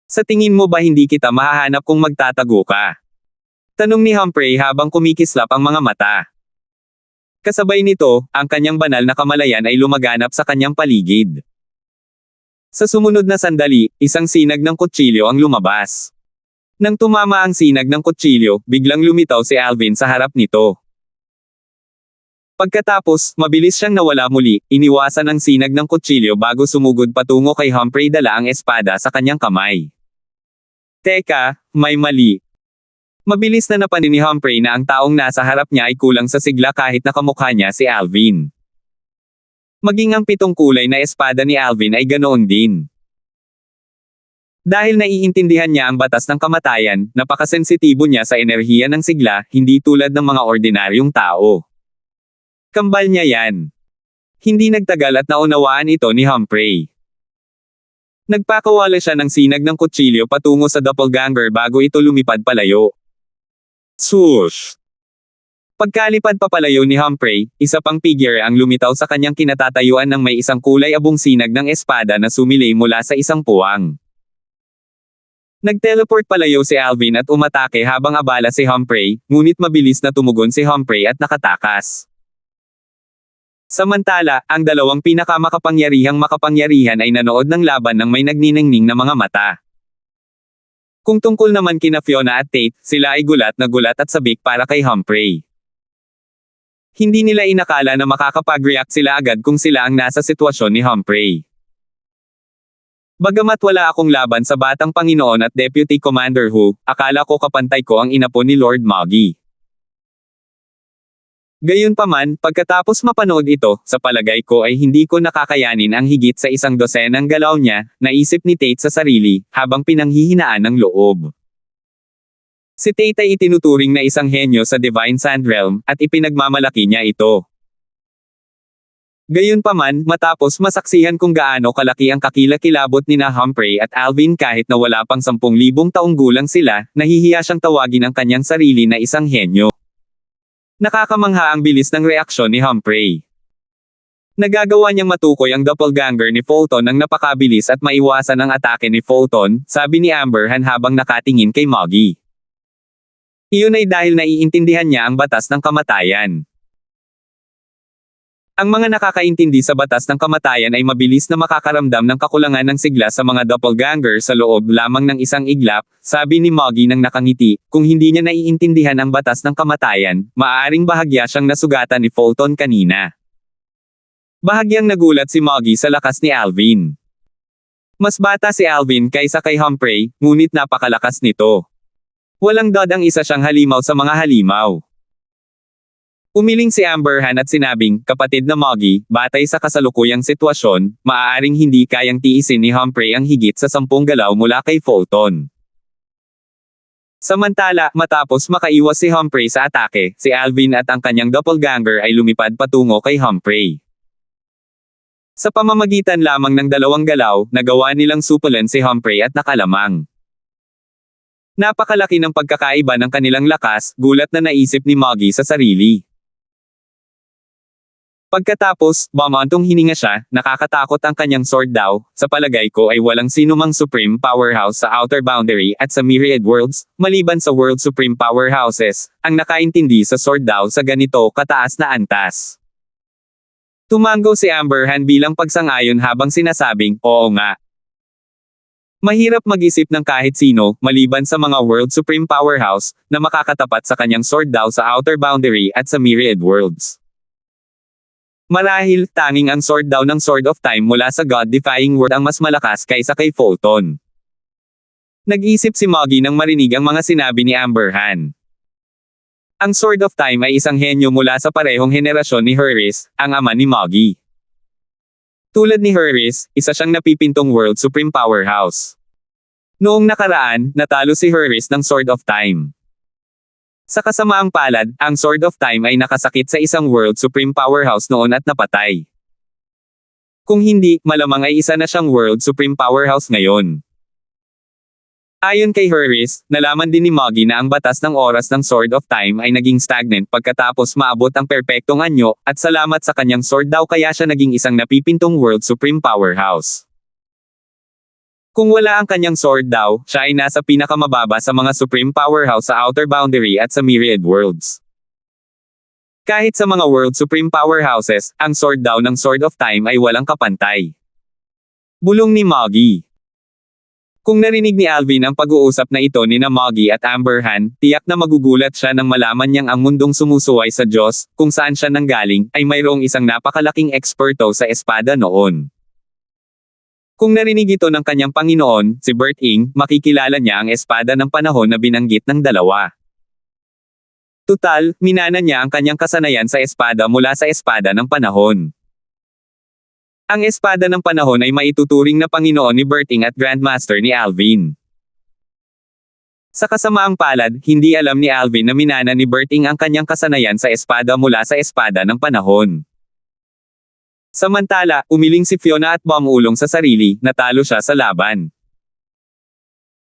Sa tingin mo ba hindi kita mahahanap kung magtatago ka? Tanong ni Humphrey habang kumikislap ang mga mata. Kasabay nito, ang kanyang banal na kamalayan ay lumaganap sa kanyang paligid. Sa sumunod na sandali, isang sinag ng kutsilyo ang lumabas. Nang tumama ang sinag ng kutsilyo, biglang lumitaw si Alvin sa harap nito. Pagkatapos, mabilis siyang nawala muli, iniwasan ang sinag ng kutsilyo bago sumugod patungo kay Humphrey dala ang espada sa kanyang kamay. Teka, may mali. Mabilis na napanin ni Humphrey na ang taong nasa harap niya ay kulang sa sigla kahit nakamukha niya si Alvin. Maging ang 7 kulay na espada ni Alvin ay ganoon din. Dahil naiintindihan niya ang batas ng kamatayan, napakasensitibo niya sa enerhiya ng sigla, hindi tulad ng mga ordinaryong tao. Kambal niya yan. Hindi nagtagal at naunawaan ito ni Humphrey. Nagpakawala siya ng sinag ng kutsilyo patungo sa doppelganger bago ito lumipad palayo. Swoosh! Pagkalipad papalayo ni Humphrey, isa pang figure ang lumitaw sa kanyang kinatatayuan ng may isang kulay abong sinag ng espada na sumilay mula sa isang puwang. Nag-teleport palayo si Alvin at umatake habang abala si Humphrey, ngunit mabilis na tumugon si Humphrey at nakatakas. Samantala, ang dalawang pinakamakapangyarihang makapangyarihan ay nanood ng laban ng may nagniningning na mga mata. Kung tungkol naman kina Fiona at Tate, sila ay gulat na gulat at sabik para kay Humphrey. Hindi nila inakala na makakapag-react sila agad kung sila ang nasa sitwasyon ni Humphrey. Bagamat wala akong laban sa Batang Panginoon at Deputy Commander Hu, akala ko kapantay ko ang inapo ni Lord Moggy. Gayunpaman, pagkatapos mapanood ito, sa palagay ko ay hindi ko nakakayanin ang higit sa 100 galaw niya, naisip ni Tate sa sarili, habang pinanghihinaan ng loob. Si Tate ay itinuturing na isang henyo sa Divine Sand Realm, at ipinagmamalaki niya ito. Gayunpaman, matapos masaksihan kung gaano kalaki ang kakilakilabot nina Humphrey at Alvin kahit na wala pang 10,000 taong gulang sila, nahihiya siyang tawagin ang kanyang sarili na isang henyo. Nakakamangha ang bilis ng reaksyon ni Humphrey. Nagagawa niyang matukoy ang doppelganger ni Fulton nang napakabilis at maiwasan ang atake ni Fulton, sabi ni Amberhan habang nakatingin kay Moggy. Iyon ay dahil naiintindihan niya ang batas ng kamatayan. Ang mga nakakaintindi sa batas ng kamatayan ay mabilis na makakaramdam ng kakulangan ng sigla sa mga doppelganger sa loob lamang ng isang iglap, sabi ni Moggy nang nakangiti. Kung hindi niya naiintindihan ang batas ng kamatayan, maaaring bahagya siyang nasugatan ni Fulton kanina. Bahagyang nagulat si Moggy sa lakas ni Alvin. Mas bata si Alvin kaysa kay Humphrey, ngunit napakalakas nito. Walang dodang isa siyang halimaw sa mga halimaw. Umiling si Amberhan at sinabing, kapatid na Moggy, batay sa kasalukuyang sitwasyon, maaaring hindi kayang tiisin ni Humphrey ang higit sa 10 galaw mula kay Fulton. Samantala, matapos makaiwas si Humphrey sa atake, si Alvin at ang kanyang doppelganger ay lumipad patungo kay Humphrey. Sa pamamagitan lamang ng 2 galaw, nagawa nilang supulan si Humphrey at nakalamang. Napakalaki ng pagkakaiba ng kanilang lakas, gulat na naisip ni Moggy sa sarili. Pagkatapos, bumantong hininga siya, nakakatakot ang kanyang sword daw, sa palagay ko ay walang sinumang supreme powerhouse sa Outer Boundary at sa Myriad Worlds, maliban sa World Supreme Powerhouses, ang nakaintindi sa sword daw sa ganito kataas na antas. Tumango si Amberhan bilang pagsang-ayon habang sinasabing, oo nga. Mahirap mag-isip ng kahit sino, maliban sa mga World Supreme Powerhouse, na makakatapat sa kanyang sword daw sa Outer Boundary at sa Myriad Worlds. Marahil, tanging ang sword daw ng Sword of Time mula sa God-defying world ang mas malakas kaysa kay Fulton. Nag-isip si Moggy nang marinig ang mga sinabi ni Amberhan. Ang Sword of Time ay isang henyo mula sa parehong henerasyon ni Harris, ang ama ni Moggy. Tulad ni Harris, isa siyang napipintong World Supreme Powerhouse. Noong nakaraan, natalo si Harris ng Sword of Time. Sa kasamaang palad, ang Sword of Time ay nakasakit sa isang World Supreme Powerhouse noon at napatay. Kung hindi, malamang ay isa na siyang World Supreme Powerhouse ngayon. Ayon kay Harris, nalaman din ni Moggy na ang batas ng oras ng Sword of Time ay naging stagnant pagkatapos maabot ang perpektong anyo, at salamat sa kanyang sword daw kaya siya naging isang napipintong World Supreme Powerhouse. Kung wala ang kanyang sword daw, siya ay nasa pinakamababa sa mga Supreme Powerhouse sa Outer Boundary at sa Myriad Worlds. Kahit sa mga World Supreme Powerhouses, ang sword daw ng Sword of Time ay walang kapantay. Bulong ni Moggy. Kung narinig ni Alvin ang pag-uusap na ito nina Moggy at Amberhan, tiyak na magugulat siya nang malaman niyang ang mundong sumusuway sa Diyos, kung saan siya nanggaling, ay mayroong isang napakalaking eksperto sa espada noon. Kung narinig ito ng kanyang Panginoon, si Bert Ing, makikilala niya ang espada ng panahon na binanggit ng dalawa. Tutal, minana niya ang kanyang kasanayan sa espada mula sa espada ng panahon. Ang espada ng panahon ay maituturing na Panginoon ni Bert Ing at Grandmaster ni Alvin. Sa kasamaang palad, hindi alam ni Alvin na minana ni Bert Ing ang kanyang kasanayan sa espada mula sa espada ng panahon. Samantala, umiling si Fiona at bumulong sa sarili, natalo siya sa laban.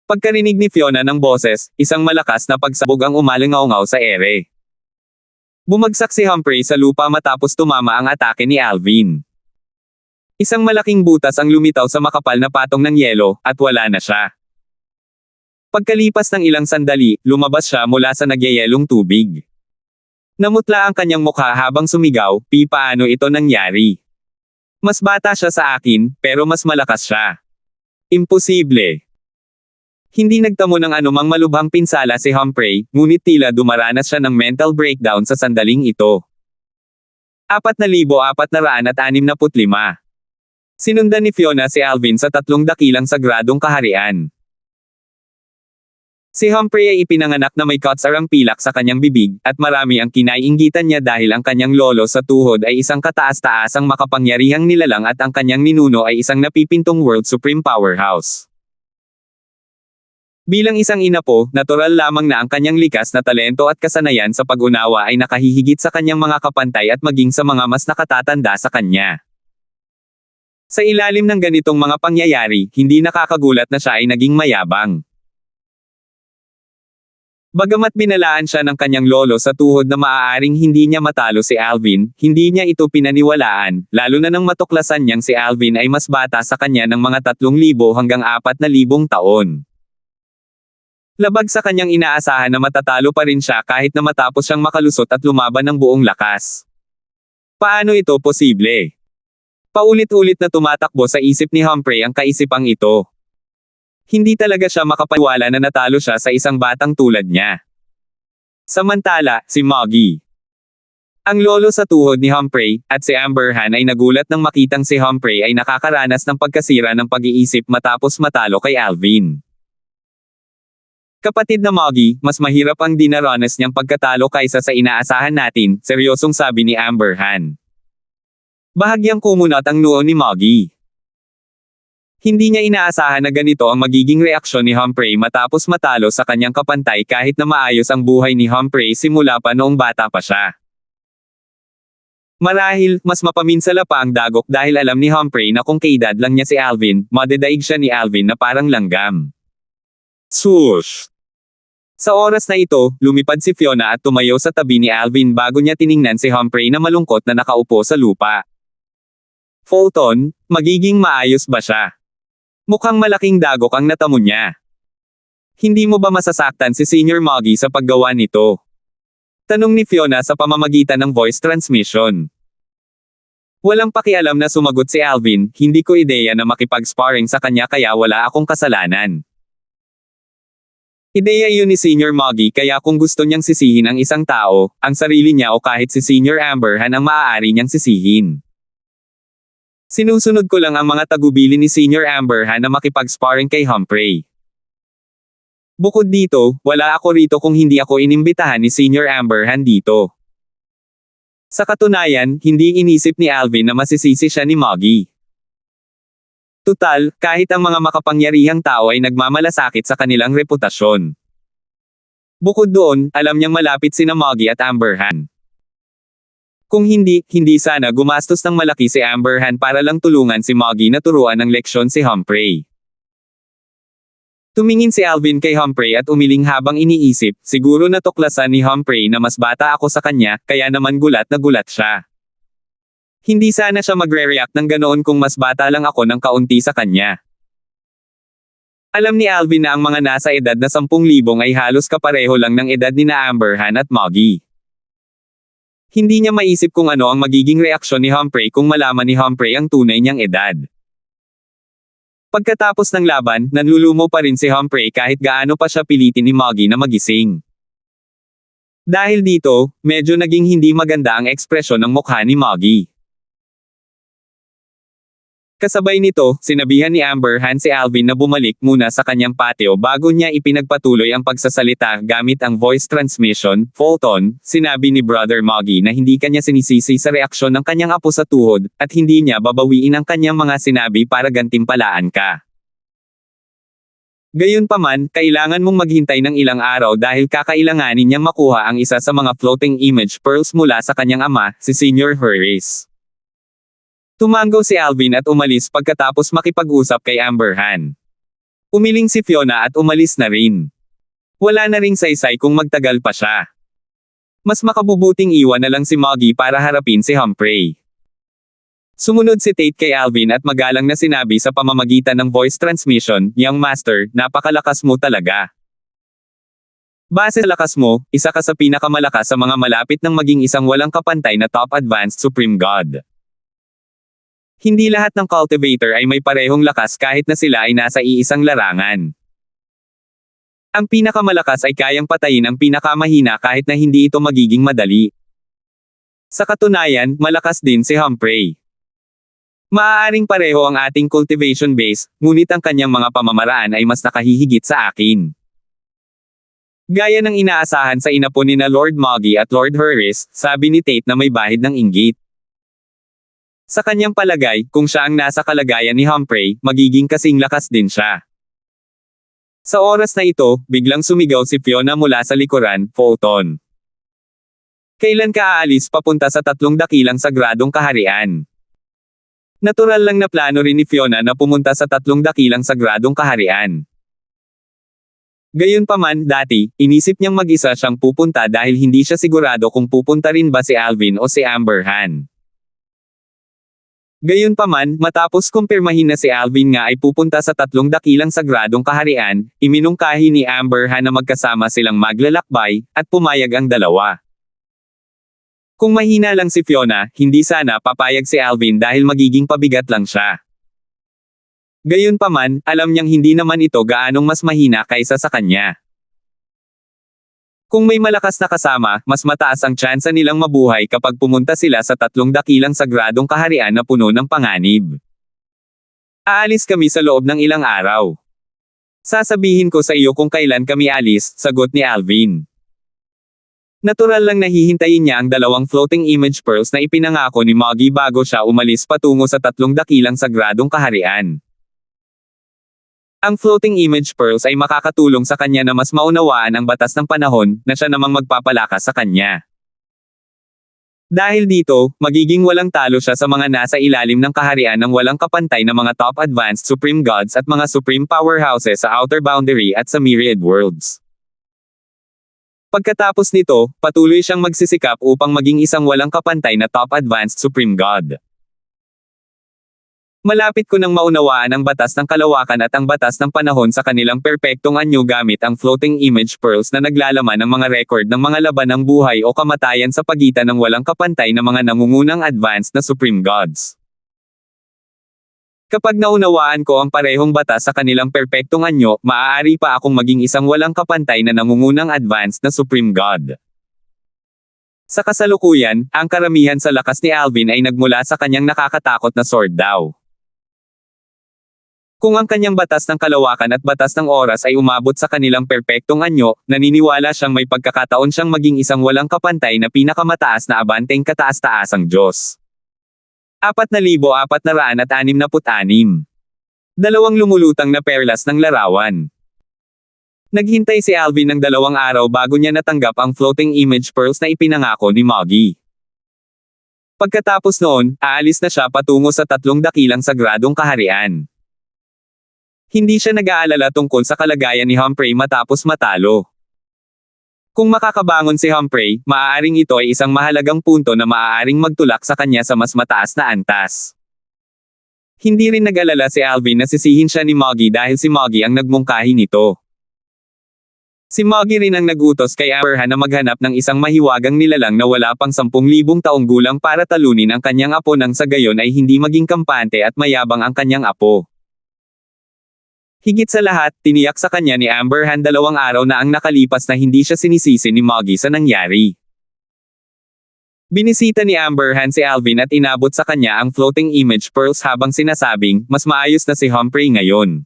Pagkarinig ni Fiona ng boses, isang malakas na pagsabog ang umalingaw-ngaw sa ere. Bumagsak si Humphrey sa lupa matapos tumama ang atake ni Alvin. Isang malaking butas ang lumitaw sa makapal na patong ng yelo, at wala na siya. Pagkalipas ng ilang sandali, lumabas siya mula sa nagyayelong tubig. Namutla ang kanyang mukha habang sumigaw, paano ito nangyari? Mas bata siya sa akin, pero mas malakas siya. Imposible. Hindi nagtamo ng anumang malubhang pinsala si Humphrey, ngunit tila dumaranas siya ng mental breakdown sa sandaling ito. 4,465 Sinundan ni Fiona si Alvin sa 3 dakilang sagradong kaharian. Si Humphrey ay ipinanganak na may katsarang pilak sa kanyang bibig, at marami ang kinaiinggitan niya dahil ang kanyang lolo sa tuhod ay isang kataas-taasang makapangyarihang nilalang at ang kanyang ninuno ay isang napipintong World Supreme Powerhouse. Bilang isang ina po, natural lamang na ang kanyang likas na talento at kasanayan sa pag-unawa ay nakahihigit sa kanyang mga kapantay at maging sa mga mas nakatatanda sa kanya. Sa ilalim ng ganitong mga pangyayari, hindi nakakagulat na siya ay naging mayabang. Bagamat binalaan siya ng kanyang lolo sa tuhod na maaaring hindi niya matalo si Alvin, hindi niya ito pinaniwalaan, lalo na nang matuklasan niyang si Alvin ay mas bata sa kanya ng mga 3,000 hanggang 4,000 taon. Labag sa kanyang inaasahan na matatalo pa rin siya kahit na matapos siyang makalusot at lumaban ng buong lakas. Paano ito posible? Paulit-ulit na tumatakbo sa isip ni Humphrey ang kaisipang ito. Hindi talaga siya makapaniwala na natalo siya sa isang batang tulad niya. Samantala, si Moggy, ang lolo sa tuhod ni Humphrey, at si Amberhan ay nagulat nang makitang si Humphrey ay nakakaranas ng pagkasira ng pag-iisip matapos matalo kay Alvin. Kapatid na Moggy, mas mahirap ang dinaranas niyang pagkatalo kaysa sa inaasahan natin, seryosong sabi ni Amberhan. Bahagyang kumunat ang noo ni Moggy. Hindi niya inaasahan na ganito ang magiging reaksyon ni Humphrey matapos matalo sa kanyang kapantay kahit na maayos ang buhay ni Humphrey simula pa noong bata pa siya. Marahil, mas mapaminsala pa ang dagok dahil alam ni Humphrey na kung kaedad lang niya si Alvin, madadaig siya ni Alvin na parang langgam. Swoosh! Sa oras na ito, lumipad si Fiona at tumayo sa tabi ni Alvin bago niya tiningnan si Humphrey na malungkot na nakaupo sa lupa. Fulton, magiging maayos ba siya? Mukhang malaking dagok ang natamo niya. Hindi mo ba masasaktan si Senior Moggy sa paggawa nito? Tanong ni Fiona sa pamamagitan ng voice transmission. Walang pakialam na sumagot si Alvin, hindi ko ideya na makipag-sparring sa kanya kaya wala akong kasalanan. Ideya yun ni Senior Moggy kaya kung gusto niyang sisihin ang isang tao, ang sarili niya o kahit si Senior Amberhan ang maaari niyang sisihin. Sinusunod ko lang ang mga tagubilin ni Senior Amberhan na makipag-sparring kay Humphrey. Bukod dito, wala ako rito kung hindi ako inimbitahan ni Senior Amberhan dito. Sa katunayan, hindi inisip ni Alvin na masisisi siya ni Moggy. Tutal, kahit ang mga makapangyarihang tao ay nagmamalasakit sa kanilang reputasyon. Bukod doon, alam niyang malapit sina Moggy at Amberhan. Kung hindi sana gumastos ng malaki si Amberhan para lang tulungan si Moggy na turuan ng leksyon si Humphrey. Tumingin si Alvin kay Humphrey at umiling habang iniisip, siguro natuklasan ni Humphrey na mas bata ako sa kanya, kaya naman gulat na gulat siya. Hindi sana siya magre-react ng ganoon kung mas bata lang ako ng kaunti sa kanya. Alam ni Alvin na ang mga nasa edad na 10,000 ay halos kapareho lang ng edad ni na Amberhan at Moggy. Hindi niya maisip kung ano ang magiging reaksyon ni Humphrey kung malaman ni Humphrey ang tunay niyang edad. Pagkatapos ng laban, nanlulumo pa rin si Humphrey kahit gaano pa siya pilitin ni Moggy na magising. Dahil dito, medyo naging hindi maganda ang ekspresyon ng mukha ni Moggy. Kasabay nito, sinabihan ni Amberhan si Alvin na bumalik muna sa kanyang patio bago niya ipinagpatuloy ang pagsasalita gamit ang voice transmission. Fulton, sinabi ni Brother Moggy na hindi kanya sinisisi sa reaksyon ng kanyang apo sa tuhod, at hindi niya babawiin ang kanyang mga sinabi para gantimpalaan ka. Gayunpaman, kailangan mong maghintay ng ilang araw dahil kakailanganin niyang makuha ang isa sa mga floating image pearls mula sa kanyang ama, si Senior Harris. Tumango si Alvin at umalis pagkatapos makipag-usap kay Amberhan. Umiling si Fiona at umalis na rin. Wala na ring saysay kung magtagal pa siya. Mas makabubuting iwan na lang si Moggy para harapin si Humphrey. Sumunod si Tate kay Alvin at magalang na sinabi sa pamamagitan ng voice transmission, "Young Master, napakalakas mo talaga. Base sa lakas mo, isa ka sa pinakamalakas sa mga malapit ng maging isang walang kapantay na top advanced Supreme God. Hindi lahat ng cultivator ay may parehong lakas kahit na sila ay nasa iisang larangan. Ang pinakamalakas ay kayang patayin ang pinakamahina kahit na hindi ito magiging madali. Sa katunayan, malakas din si Humphrey. Maaaring pareho ang ating cultivation base, ngunit ang kanyang mga pamamaraan ay mas nakahihigit sa akin. Gaya ng inaasahan sa inapo ni na Lord Moggy at Lord Harris, sabi ni Tate na may bahid ng inggit. Sa kanyang palagay, kung siya ang nasa kalagayan ni Humphrey, magiging kasing lakas din siya. Sa oras na ito, biglang sumigaw si Fiona mula sa likuran, Fulton. Kailan ka aalis papunta sa 3 dakilang sagradong kaharian? Natural lang na plano rin ni Fiona na pumunta sa 3 dakilang sagradong kaharian. Gayunpaman, dati, inisip niyang mag-isa siyang pupunta dahil hindi siya sigurado kung pupunta rin ba si Alvin o si Amber Han. Gayunpaman, matapos kumpirmahin na si Alvin nga ay pupunta sa 3 dakilang sagradong kaharian, iminungkahi ni Amber Han na magkasama silang maglalakbay, at pumayag ang dalawa. Kung mahina lang si Fiona, hindi sana papayag si Alvin dahil magiging pabigat lang siya. Gayunpaman, alam niyang hindi naman ito gaanong mas mahina kaysa sa kanya. Kung may malakas na kasama, mas mataas ang tsansa nilang mabuhay kapag pumunta sila sa 3 dakilang sagradong kaharian na puno ng panganib. Aalis kami sa loob ng ilang araw. Sasabihin ko sa iyo kung kailan kami alis, sagot ni Alvin. Natural lang na hihintayin niya ang 2 floating image pearls na ipinangako ni Moggy bago siya umalis patungo sa 3 dakilang sagradong kaharian. Ang floating image pearls ay makakatulong sa kanya na mas maunawaan ang batas ng panahon, na siya namang magpapalakas sa kanya. Dahil dito, magiging walang talo siya sa mga nasa ilalim ng kaharian ng walang kapantay na mga top advanced supreme gods at mga supreme powerhouses sa outer boundary at sa myriad worlds. Pagkatapos nito, patuloy siyang magsisikap upang maging isang walang kapantay na top advanced supreme god. Malapit ko nang maunawaan ang batas ng kalawakan at ang batas ng panahon sa kanilang perpektong anyo gamit ang floating image pearls na naglalaman ng mga record ng mga laban ng buhay o kamatayan sa pagitan ng walang kapantay na mga nangungunang advanced na supreme gods. Kapag naunawaan ko ang parehong batas sa kanilang perpektong anyo, maaari pa akong maging isang walang kapantay na nangungunang advanced na supreme god. Sa kasalukuyan, ang karamihan sa lakas ni Alvin ay nagmula sa kanyang nakakatakot na sword daw. Kung ang kanyang batas ng kalawakan at batas ng oras ay umabot sa kanilang perpektong anyo, naniniwala siyang may pagkakataon siyang maging isang walang kapantay na pinakamataas na abanteng kataas-taasang Diyos. 4,466. 2 lumulutang na perlas ng larawan. Naghintay si Alvin ng 2 araw bago niya natanggap ang floating image pearls na ipinangako ni Moggy. Pagkatapos noon, aalis na siya patungo sa 3 dakilang sagradong kaharian. Hindi siya nag-aalala tungkol sa kalagayan ni Humphrey matapos matalo. Kung makakabangon si Humphrey, maaaring ito ay isang mahalagang punto na maaaring magtulak sa kanya sa mas mataas na antas. Hindi rin nag-alala si Alvin na sisihin siya ni Moggy dahil si Moggy ang nagmungkahi nito. Si Moggy rin ang nagutos kay Amber Han na maghanap ng isang mahiwagang nilalang na wala pang 10,000 taong gulang para talunin ang kanyang apo nang sa gayon ay hindi maging kampante at mayabang ang kanyang apo. Higit sa lahat, tiniyak sa kanya ni Amber Han 2 araw na ang nakalipas na hindi siya sinisisi ni Moggy sa nangyari. Binisita ni Amber Han si Alvin at inabot sa kanya ang floating image pearls habang sinasabing, mas maayos na si Humphrey ngayon.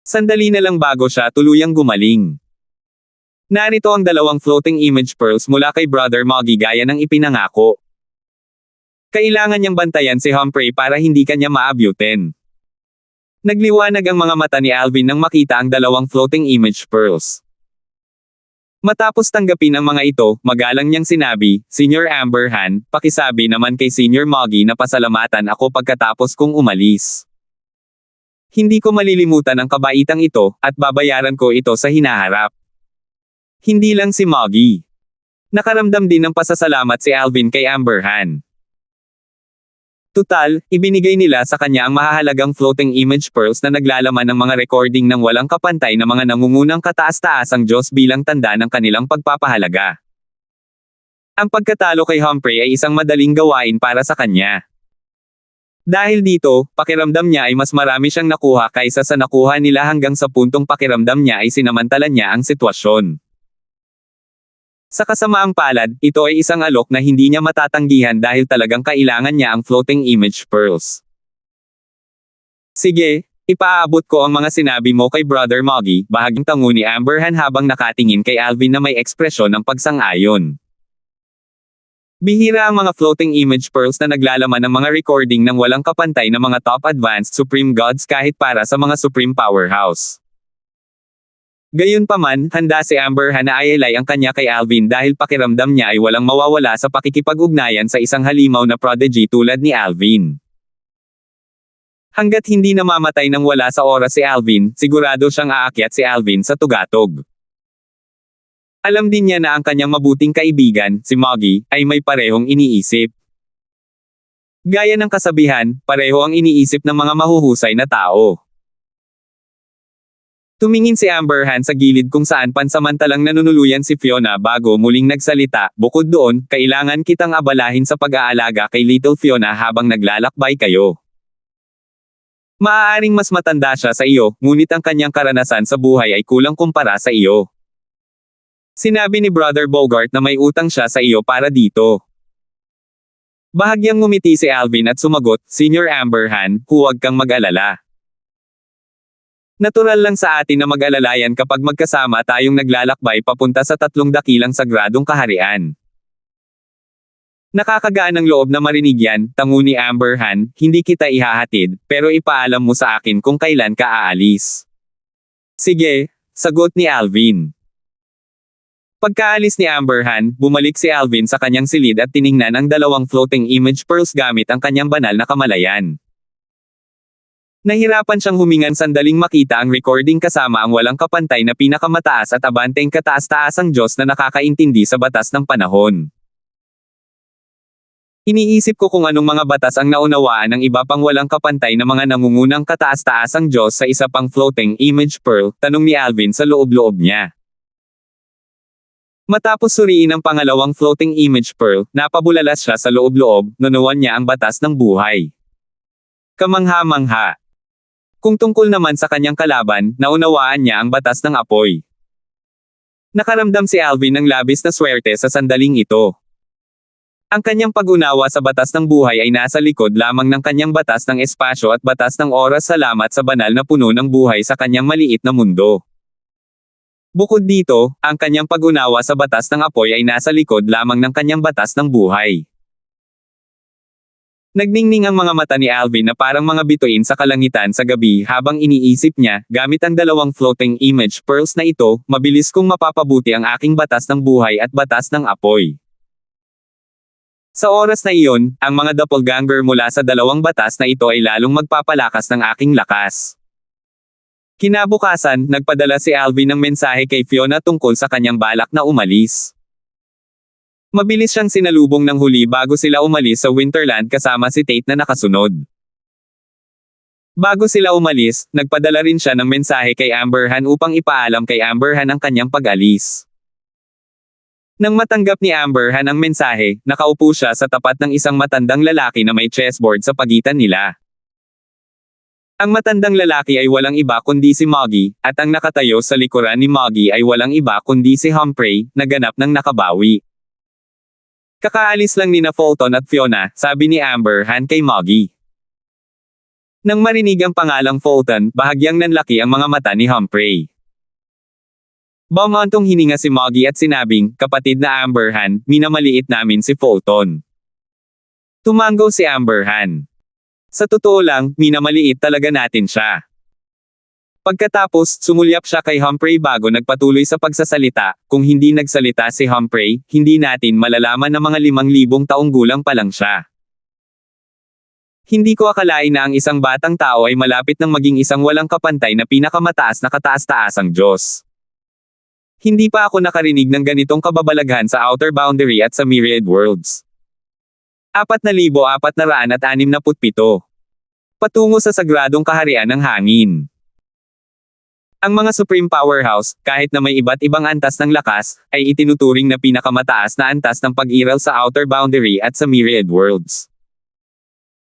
Sandali na lang bago siya tuluyang gumaling. Narito ang 2 floating image pearls mula kay Brother Moggy gaya ng ipinangako. Kailangan niyang bantayan si Humphrey para hindi kanya maabutin. Nagliwanag ang mga mata ni Alvin nang makita ang 2 floating image pearls. Matapos tanggapin ang mga ito, magalang niyang sinabi, Senior Amber Han, pakisabi naman kay Senior Moggy na pasalamatan ako pagkatapos kong umalis. Hindi ko malilimutan ang kabaitang ito, at babayaran ko ito sa hinaharap. Hindi lang si Moggy. Nakaramdam din ng pasasalamat si Alvin kay Amber Han. Tutal, ibinigay nila sa kanya ang mahahalagang floating image pearls na naglalaman ng mga recording ng walang kapantay na mga nangungunang kataas-taasang Diyos bilang tanda ng kanilang pagpapahalaga. Ang pagkatalo kay Humphrey ay isang madaling gawain para sa kanya. Dahil dito, pakiramdam niya ay mas marami siyang nakuha kaysa sa nakuha nila hanggang sa puntong pakiramdam niya ay sinamantala niya ang sitwasyon. Sa kasamaang palad, ito ay isang alok na hindi niya matatanggihan dahil talagang kailangan niya ang floating image pearls. Sige, ipaabot ko ang mga sinabi mo kay Brother Moggy, bahaging tango ni Amberhan habang nakatingin kay Alvin na may ekspresyon ng pagsang-ayon. Bihira ang mga floating image pearls na naglalaman ng mga recording ng walang kapantay na mga top advanced supreme gods kahit para sa mga supreme powerhouse. Gayunpaman, handa si Amberhan na ialay ang kanya kay Alvin dahil pakiramdam niya ay walang mawawala sa pakikipag-ugnayan sa isang halimaw na prodigy tulad ni Alvin. Hanggat hindi namamatay ng wala sa oras si Alvin, sigurado siyang aakyat si Alvin sa tugatog. Alam din niya na ang kanyang mabuting kaibigan, si Moggy, ay may parehong iniisip. Gaya ng kasabihan, pareho ang iniisip ng mga mahuhusay na tao. Tumingin si Amberhan sa gilid kung saan pansamantalang nanunuluyan si Fiona bago muling nagsalita, bukod doon, kailangan kitang abalahin sa pag-aalaga kay Little Fiona habang naglalakbay kayo. Maaaring mas matanda siya sa iyo, ngunit ang kanyang karanasan sa buhay ay kulang kumpara sa iyo. Sinabi ni Brother Bogart na may utang siya sa iyo para dito. Bahagyang ngumiti si Alvin at sumagot, Senior Amberhan, huwag kang mag-alala. Natural lang sa atin na mag-alalayan kapag magkasama tayong naglalakbay papunta sa 3 dakilang sagradong kaharian. Nakakagaan ng loob na marinig yan, tango ni Amberhan, hindi kita ihahatid, pero ipaalam mo sa akin kung kailan ka aalis. Sige, sagot ni Alvin. Pagkaalis ni Amberhan, bumalik si Alvin sa kanyang silid at tiningnan ang 2 floating image pearls gamit ang kanyang banal na kamalayan. Nahirapan siyang humingan sandaling makita ang recording kasama ang walang kapantay na pinakamataas at abanteng kataas-taasang Diyos na nakakaintindi sa batas ng panahon. Iniisip ko kung anong mga batas ang naunawaan ng iba pang walang kapantay na mga nangungunang kataas-taasang Diyos sa isa pang floating image pearl, tanong ni Alvin sa loob-loob niya. Matapos suriin ang pangalawang floating image pearl, napabulalas siya sa loob-loob, nunuan niya ang batas ng buhay. Kamangha-mangha. Kung tungkol naman sa kanyang kalaban, naunawaan niya ang batas ng apoy. Nakaramdam si Alvin ng labis na swerte sa sandaling ito. Ang kanyang pag-unawa sa batas ng buhay ay nasa likod lamang ng kanyang batas ng espasyo at batas ng oras salamat sa banal na puno ng buhay sa kanyang maliit na mundo. Bukod dito, ang kanyang pag-unawa sa batas ng apoy ay nasa likod lamang ng kanyang batas ng buhay. Nagningning ang mga mata ni Alvin na parang mga bituin sa kalangitan sa gabi habang iniisip niya, gamit ang 2 floating image pearls na ito, mabilis kong mapapabuti ang aking batas ng buhay at batas ng apoy. Sa oras na iyon, ang mga doppelganger mula sa 2 batas na ito ay lalong magpapalakas ng aking lakas. Kinabukasan, nagpadala si Alvin ng mensahe kay Fiona tungkol sa kanyang balak na umalis. Mabilis siyang sinalubong ng huli bago sila umalis sa Winterland kasama si Tate na nakasunod. Bago sila umalis, nagpadala rin siya ng mensahe kay Amberhan upang ipaalam kay Amberhan ang kanyang pag-alis. Nang matanggap ni Amberhan ang mensahe, nakaupo siya sa tapat ng isang matandang lalaki na may chessboard sa pagitan nila. Ang matandang lalaki ay walang iba kundi si Moggy, at ang nakatayo sa likuran ni Moggy ay walang iba kundi si Humphrey, na ganap ng nakabawi. Kakaalis lang nina Fulton at Fiona, sabi ni Amberhan kay Moggy. Nang marinig ang pangalang Fulton, bahagyang nanlaki ang mga mata ni Humphrey. Bumantong hininga si Moggy at sinabing, kapatid na Amberhan, minamaliit namin si Fulton. Tumango si Amberhan. Sa totoo lang, minamaliit talaga natin siya. Pagkatapos, sumulyap siya kay Humphrey bago nagpatuloy sa pagsasalita, kung hindi nagsalita si Humphrey, hindi natin malalaman na mga 5,000 taong gulang pa lang siya. Hindi ko akalain na ang isang batang tao ay malapit ng maging isang walang kapantay na pinakamataas na kataas-taasang Diyos. Hindi pa ako nakarinig ng ganitong kababalaghan sa Outer Boundary at sa Myriad Worlds. 4,467. Patungo sa sagradong kaharian ng hangin. Ang mga Supreme Powerhouse, kahit na may iba't ibang antas ng lakas, ay itinuturing na pinakamataas na antas ng pag-iral sa Outer Boundary at sa Myriad Worlds.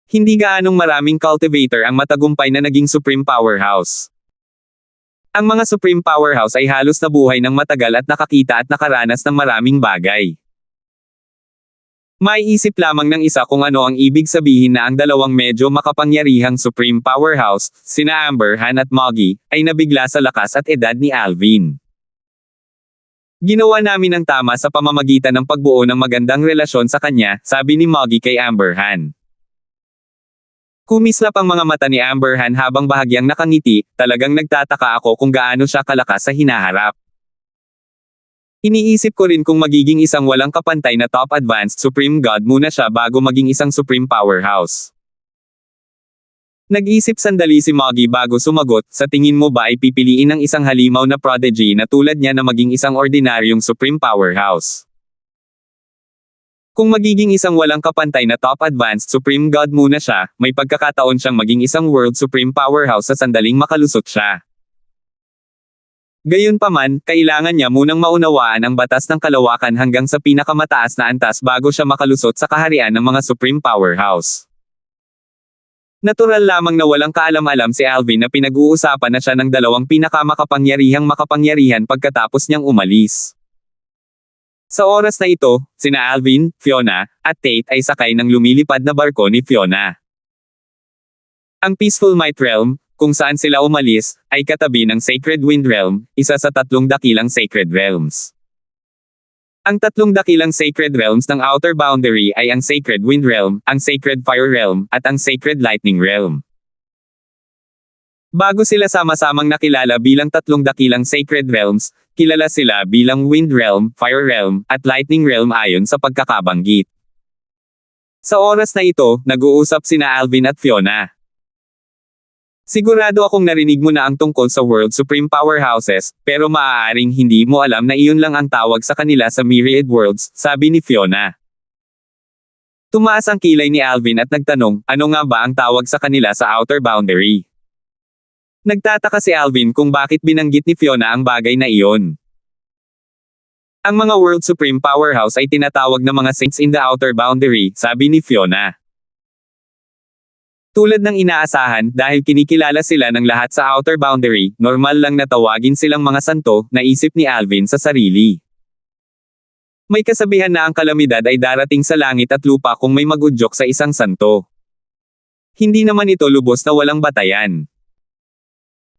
Hindi gaanong maraming cultivator ang matagumpay na naging Supreme Powerhouse. Ang mga Supreme Powerhouse ay halos nabuhay ng matagal at nakakita at nakaranas ng maraming bagay. Maiisip lamang ng isa kung ano ang ibig sabihin na ang dalawang medyo makapangyarihang Supreme Powerhouse, sina Amber Han at Moggy, ay nabigla sa lakas at edad ni Alvin. Ginawa namin ang tama sa pamamagitan ng pagbuo ng magandang relasyon sa kanya, sabi ni Moggy kay Amber Han. Kumislap ang mga mata ni Amber Han habang bahagyang nakangiti, talagang nagtataka ako kung gaano siya kalakas sa hinaharap. Iniisip ko rin kung magiging isang walang kapantay na top advanced Supreme God muna siya bago maging isang Supreme Powerhouse. Nag-isip sandali si Moggy bago sumagot, sa tingin mo ba ay pipiliin ng isang halimaw na prodigy na tulad niya na maging isang ordinaryong Supreme Powerhouse? Kung magiging isang walang kapantay na top advanced Supreme God muna siya, may pagkakataon siyang maging isang World Supreme Powerhouse sa sandaling makalusot siya. Gayunpaman, kailangan niya munang maunawaan ang batas ng kalawakan hanggang sa pinakamataas na antas bago siya makalusot sa kaharian ng mga Supreme Powerhouse. Natural lamang na walang kaalam-alam si Alvin na pinag-uusapan na siya ng dalawang pinakamakapangyarihang pagkatapos niyang umalis. Sa oras na ito, sina Alvin, Fiona, at Tate ay sakay ng lumilipad na barko ni Fiona. Ang Peaceful Might Realm, kung saan sila umalis, ay katabi ng Sacred Wind Realm, isa sa 3 dakilang Sacred Realms. Ang 3 dakilang Sacred Realms ng Outer Boundary ay ang Sacred Wind Realm, ang Sacred Fire Realm, at ang Sacred Lightning Realm. Bago sila sama-samang nakilala bilang 3 dakilang Sacred Realms, kilala sila bilang Wind Realm, Fire Realm, at Lightning Realm ayon sa pagkakabanggit. Sa oras na ito, nag-uusap sina Alvin at Fiona. Sigurado akong narinig mo na ang tungkol sa World Supreme Powerhouses, pero maaaring hindi mo alam na iyon lang ang tawag sa kanila sa Myriad Worlds, sabi ni Fiona. Tumaas ang kilay ni Alvin at nagtanong, ano nga ba ang tawag sa kanila sa Outer Boundary? Nagtataka si Alvin kung bakit binanggit ni Fiona ang bagay na iyon. Ang mga World Supreme Powerhouse ay tinatawag na mga saints in the Outer Boundary, sabi ni Fiona. Tulad ng inaasahan, dahil kinikilala sila ng lahat sa Outer Boundary, normal lang na tawagin silang mga santo, naisip ni Alvin sa sarili. May kasabihan na ang kalamidad ay darating sa langit at lupa kung may magudyok sa isang santo. Hindi naman ito lubos na walang batayan.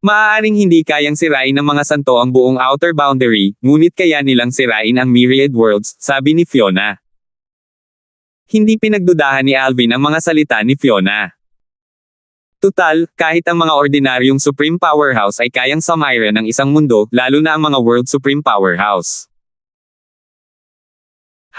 Maaaring hindi kayang sirain ng mga santo ang buong Outer Boundary, ngunit kaya nilang sirain ang Myriad Worlds, sabi ni Fiona. Hindi pinagdudahan ni Alvin ang mga salita ni Fiona. Tutal, kahit ang mga ordinaryong Supreme Powerhouse ay kayang sumira ng isang mundo, lalo na ang mga World Supreme Powerhouse.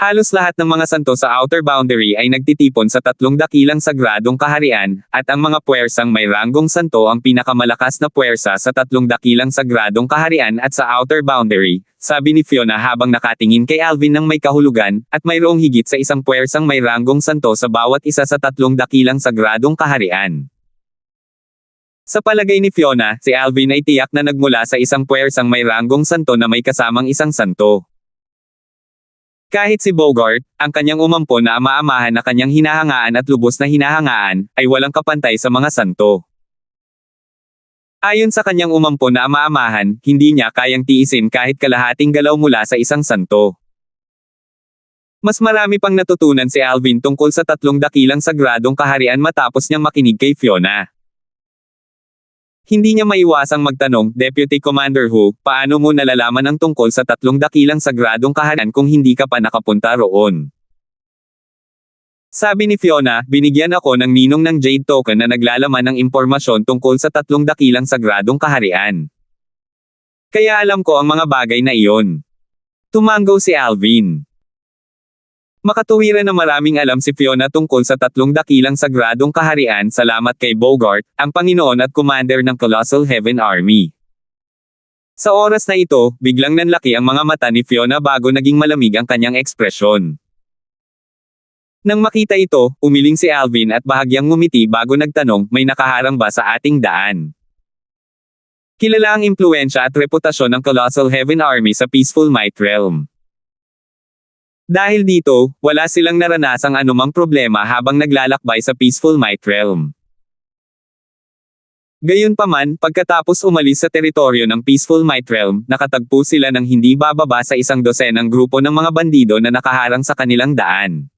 Halos lahat ng mga santo sa Outer Boundary ay nagtitipon sa 3 dakilang sagradong kaharian, at ang mga puwersang may ranggong santo ang pinakamalakas na puwersa sa 3 dakilang sagradong kaharian at sa Outer Boundary, sabi ni Fiona habang nakatingin kay Alvin ng may kahulugan, at mayroong higit sa isang puwersang may ranggong santo sa bawat isa sa 3 dakilang sagradong kaharian. Sa palagay ni Fiona, si Alvin ay tiyak na nagmula sa isang puwersang may ranggong santo na may kasamang isang santo. Kahit si Bogart, ang kanyang umampo na ama-amahan na kanyang hinahangaan at lubos na hinahangaan, ay walang kapantay sa mga santo. Ayon sa kanyang umampo na ama-amahan, hindi niya kayang tiisin kahit kalahating galaw mula sa isang santo. Mas marami pang natutunan si Alvin tungkol sa 3 dakilang sagradong kaharian matapos niyang makinig kay Fiona. Hindi niya maiwasang magtanong, Deputy Commander Hu, paano mo nalalaman ang tungkol sa 3 dakilang sagradong kaharian kung hindi ka pa nakapunta roon? Sabi ni Fiona, binigyan ako ng ninong ng Jade Token na naglalaman ng impormasyon tungkol sa 3 dakilang sagradong kaharian. Kaya alam ko ang mga bagay na iyon. Tumanggaw si Alvin. Makatuwiran na maraming alam si Fiona tungkol sa 3 dakilang sagradong kaharian salamat kay Bogart, ang Panginoon at Commander ng Colossal Heaven Army. Sa oras na ito, biglang nanlaki ang mga mata ni Fiona bago naging malamig ang kanyang ekspresyon. Nang makita ito, umiling si Alvin at bahagyang ngumiti bago nagtanong, may nakaharang ba sa ating daan? Kilala ang impluwensya at reputasyon ng Colossal Heaven Army sa Peaceful Might Realm. Dahil dito, wala silang naranasang anumang problema habang naglalakbay sa Peaceful Might Realm. Gayunpaman, pagkatapos umalis sa teritoryo ng Peaceful Might Realm, nakatagpo sila ng hindi bababa sa 1 dosenang grupo ng mga bandido na nakaharang sa kanilang daan.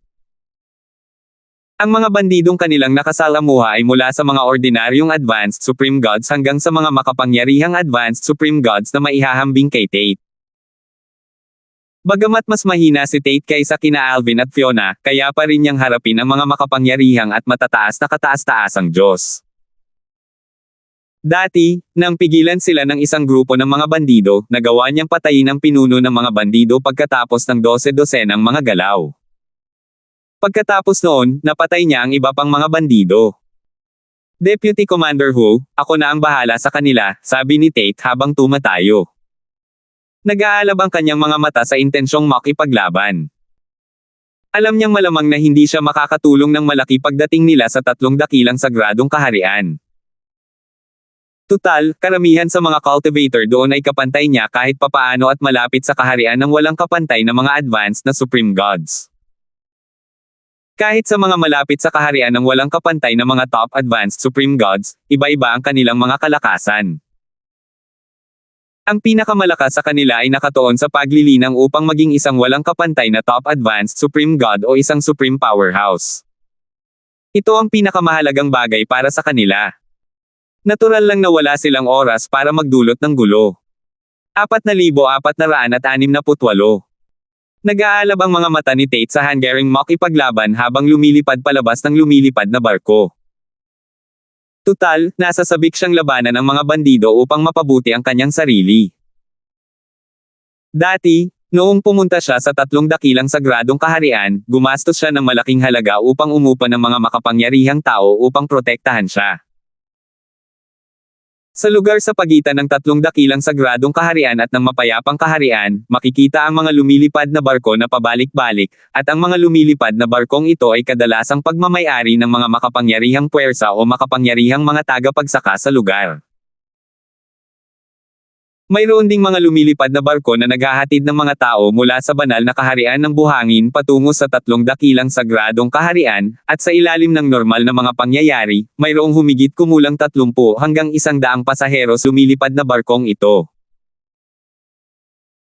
Ang mga bandidong kanilang nakasalamuha ay mula sa mga ordinaryong Advanced Supreme Gods hanggang sa mga makapangyarihang Advanced Supreme Gods na maihahambing kay Tate. Bagamat mas mahina si Tate kaysa kina Alvin at Fiona, kaya pa rin niyang harapin ang mga makapangyarihang at matataas na kataas-taasang Diyos. Dati, nang pigilan sila ng isang grupo ng mga bandido, nagawa niyang patayin ang pinuno ng mga bandido pagkatapos ng 12-dosenang mga galaw. Pagkatapos noon, napatay niya ang iba pang mga bandido. Deputy Commander Hu, ako na ang bahala sa kanila, sabi ni Tate habang tumatayo. Nag-aalab ang kanyang mga mata sa intensyong makipaglaban. Alam niyang malamang na hindi siya makakatulong ng malaki pagdating nila sa 3 dakilang sagradong kaharian. Tutal, karamihan sa mga cultivator doon ay kapantay niya kahit papaano at malapit sa kaharian ng walang kapantay na mga advanced na Supreme Gods. Kahit sa mga malapit sa kaharian ng walang kapantay na mga top advanced Supreme Gods, iba-iba ang kanilang mga kalakasan. Ang pinakamalakas sa kanila ay nakatuon sa paglilinang upang maging isang walang kapantay na top advanced Supreme God o isang Supreme Powerhouse. Ito ang pinakamahalagang bagay para sa kanila. Natural lang na wala silang oras para magdulot ng gulo. 4,468. Nag-aalab ang mga mata ni Tate sa hanggaring makipaglaban habang lumilipad palabas ng lumilipad na barko. Tutal, nasa sabik siyang labanan ng mga bandido upang mapabuti ang kanyang sarili. Dati, noong pumunta siya sa 3 dakilang sagradong kaharian, gumastos siya ng malaking halaga upang umupa ng mga makapangyarihang tao upang protektahan siya. Sa lugar sa pagitan ng 3 dakilang sagradong kaharian at ng mapayapang kaharian, makikita ang mga lumilipad na barko na pabalik-balik, at ang mga lumilipad na barkong ito ay kadalasang pagmamay-ari ng mga makapangyarihang puwersa o makapangyarihang mga tagapagsaka sa lugar. Mayroon ding mga lumilipad na barko na naghahatid ng mga tao mula sa banal na kaharian ng buhangin patungo sa 3 dakilang sagradong kaharian, at sa ilalim ng normal na mga pangyayari, mayroong humigit kumulang 30 hanggang 100 pasaheros lumilipad na barkong ito.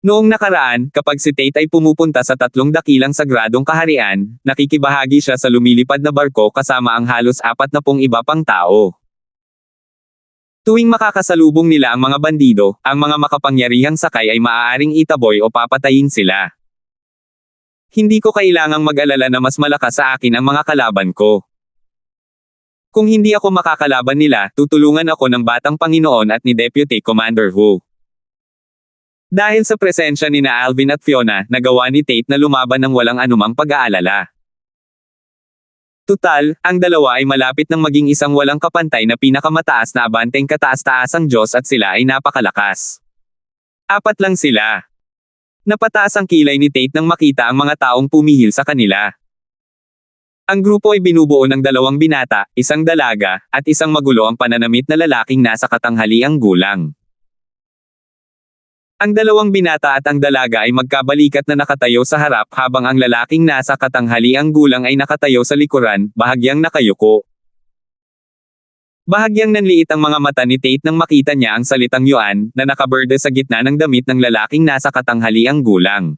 Noong nakaraan, kapag si Tate ay pumupunta sa 3 dakilang sagradong kaharian, nakikibahagi siya sa lumilipad na barko kasama ang halos 40 iba pang tao. Tuwing makakasalubong nila ang mga bandido, ang mga makapangyarihang sakay ay maaaring itaboy o papatayin sila. Hindi ko kailangang mag-alala na mas malakas sa akin ang mga kalaban ko. Kung hindi ako makakalaban nila, tutulungan ako ng Batang Panginoon at ni Deputy Commander Hu. Dahil sa presensya ni na Alvin at Fiona, nagawa ni Tate na lumaban ng walang anumang pag-aalala. Tutal, ang dalawa ay malapit ng maging isang walang kapantay na pinakamataas na abanteng kataas-taasang Diyos at sila ay napakalakas. 4 lang sila. Napataas ang kilay ni Tate nang makita ang mga taong pumihil sa kanila. Ang grupo ay binubuo ng 2 binata, isang dalaga, at isang magulo ang pananamit na lalaking nasa katanghaliang gulang. Ang 2 binata at ang dalaga ay magkabalikat na nakatayo sa harap habang ang lalaking nasa katanghaliang gulang ay nakatayo sa likuran, bahagyang nakayuko. Bahagyang nanliit ang mga mata ni Tate nang makita niya ang salitang Yuan, na nakaberde sa gitna ng damit ng lalaking nasa katanghaliang gulang.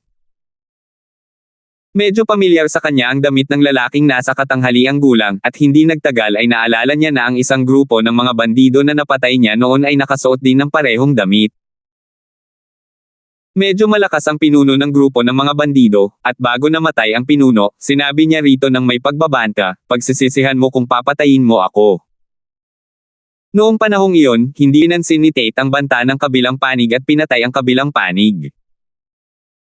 Medyo pamilyar sa kanya ang damit ng lalaking nasa katanghaliang gulang, at hindi nagtagal ay naalala niya na ang isang grupo ng mga bandido na napatay niya noon ay nakasuot din ng parehong damit. Medyo malakas ang pinuno ng grupo ng mga bandido, at bago namatay ang pinuno, sinabi niya rito ng may pagbabanta, pagsisisihan mo kung papatayin mo ako. Noong panahong iyon, hindi nansin ni Tate ang banta ng kabilang panig at pinatay ang kabilang panig.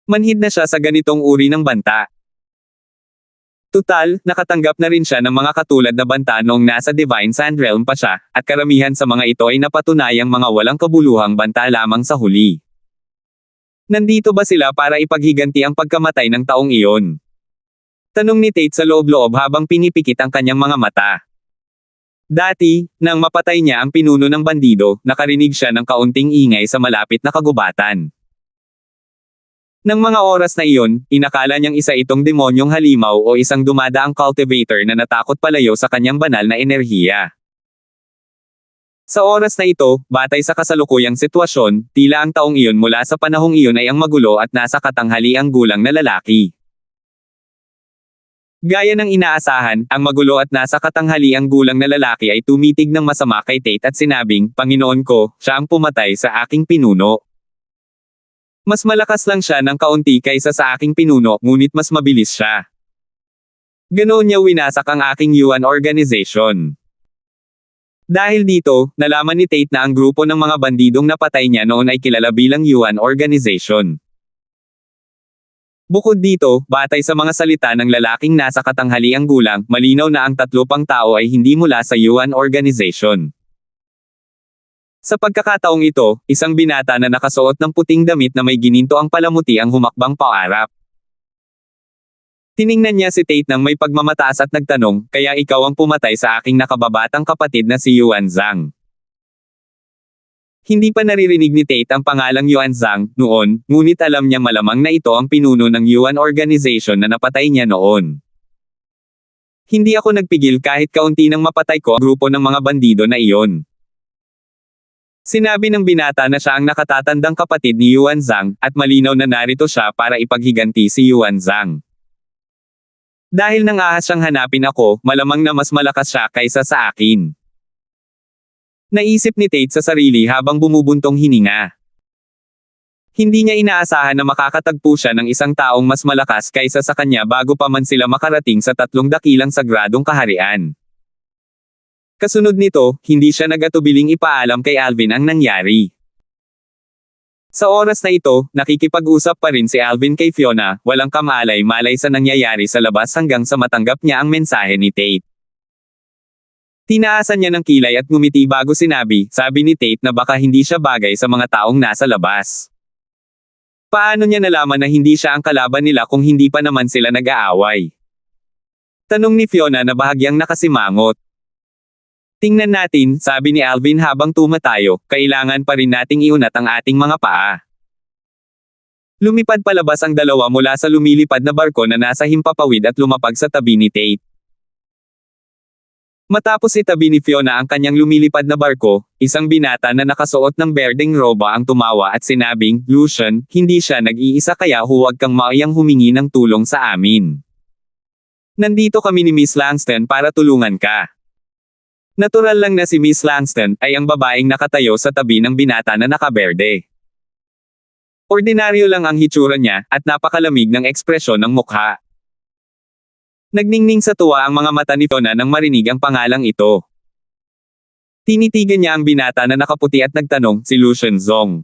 Manhid na siya sa ganitong uri ng banta. Tutal, nakatanggap na rin siya ng mga katulad na banta noong nasa Divine Sand Realm pa siya, at karamihan sa mga ito ay napatunayang mga walang kabuluhang banta lamang sa huli. Nandito ba sila para ipaghiganti ang pagkamatay ng taong iyon? Tanong ni Tate sa loob-loob habang pinipikit ang kanyang mga mata. Dati, nang mapatay niya ang pinuno ng bandido, nakarinig siya ng kaunting ingay sa malapit na kagubatan. Nang mga oras na iyon, inakala niyang isa itong demonyong halimaw o isang dumadaang cultivator na natakot palayo sa kanyang banal na enerhiya. Sa oras na ito, batay sa kasalukuyang sitwasyon, tila ang taong iyon mula sa panahong iyon ay ang magulo at nasa katanghaliang gulang na lalaki. Gaya ng inaasahan, ang magulo at nasa katanghaliang gulang na lalaki ay tumitig ng masama kay Tate at sinabing, Panginoon ko, siya ang pumatay sa aking pinuno. Mas malakas lang siya ng kaunti kaysa sa aking pinuno, ngunit mas mabilis siya. Ganoon niya winasak ang aking Yuan organization. Dahil dito, nalaman ni Tate na ang grupo ng mga bandidong napatay niya noon ay kilala bilang Yuan organization. Bukod dito, batay sa mga salita ng lalaking nasa katanghaliang gulang, malinaw na ang 3 pang tao ay hindi mula sa Yuan organization. Sa pagkakataong ito, isang binata na nakasuot ng puting damit na may gininto ang palamuti ang humakbang paarap. Tiningnan niya si Tate nang may pagmamataas at nagtanong, kaya ikaw ang pumatay sa aking nakababatang kapatid na si Yuan Zhang. Hindi pa naririnig ni Tate ang pangalang Yuan Zhang noon, ngunit alam niya malamang na ito ang pinuno ng Yuan organization na napatay niya noon. Hindi ako nagpigil kahit kaunti nang mapatay ko ang grupo ng mga bandido na iyon. Sinabi ng binata na siya ang nakatatandang kapatid ni Yuan Zhang, at malinaw na narito siya para ipaghiganti si Yuan Zhang. Dahil nang ahas siyang hanapin ako, malamang na mas malakas siya kaysa sa akin. Naisip ni Tate sa sarili habang bumubuntong hininga. Hindi niya inaasahan na makakatagpo siya ng isang taong mas malakas kaysa sa kanya bago pa man sila makarating sa 3 dakilang sagradong kaharian. Kasunod nito, hindi siya nagatubiling ipaalam kay Alvin ang nangyari. Sa oras na ito, nakikipag-usap pa rin si Alvin kay Fiona, walang kamalay-malay sa nangyayari sa labas hanggang sa matanggap niya ang mensahe ni Tate. Tinaasan niya ng kilay at ngumiti bago sinabi, sabi ni Tate na baka hindi siya bagay sa mga taong nasa labas. Paano niya nalaman na hindi siya ang kalaban nila kung hindi pa naman sila nag-aaway? Tanong ni Fiona na bahagyang nakasimangot. Tingnan natin, sabi ni Alvin habang tumatayo, kailangan pa rin nating iunat ang ating mga paa. Lumipad palabas ang dalawa mula sa lumilipad na barko na nasa himpapawid at lumapag sa tabi ni Tate. Matapos itabi ni Fiona ang kanyang lumilipad na barko, isang binata na nakasuot ng berdeng roba ang tumawa at sinabing, Lucian, hindi siya nag-iisa kaya huwag kang maayang humingi ng tulong sa amin. Nandito kami ni Miss Langston para tulungan ka. Natural lang na si Miss Langston ay ang babaeng nakatayo sa tabi ng binata na nakaberde. Ordinaryo lang ang hitsura niya, at napakalamig ng ekspresyon ng mukha. Nagningning sa tuwa ang mga mata ni Fiona nang marinig ang pangalang ito. Tinitigan niya ang binata na nakaputi at nagtanong, si Lucian Zong.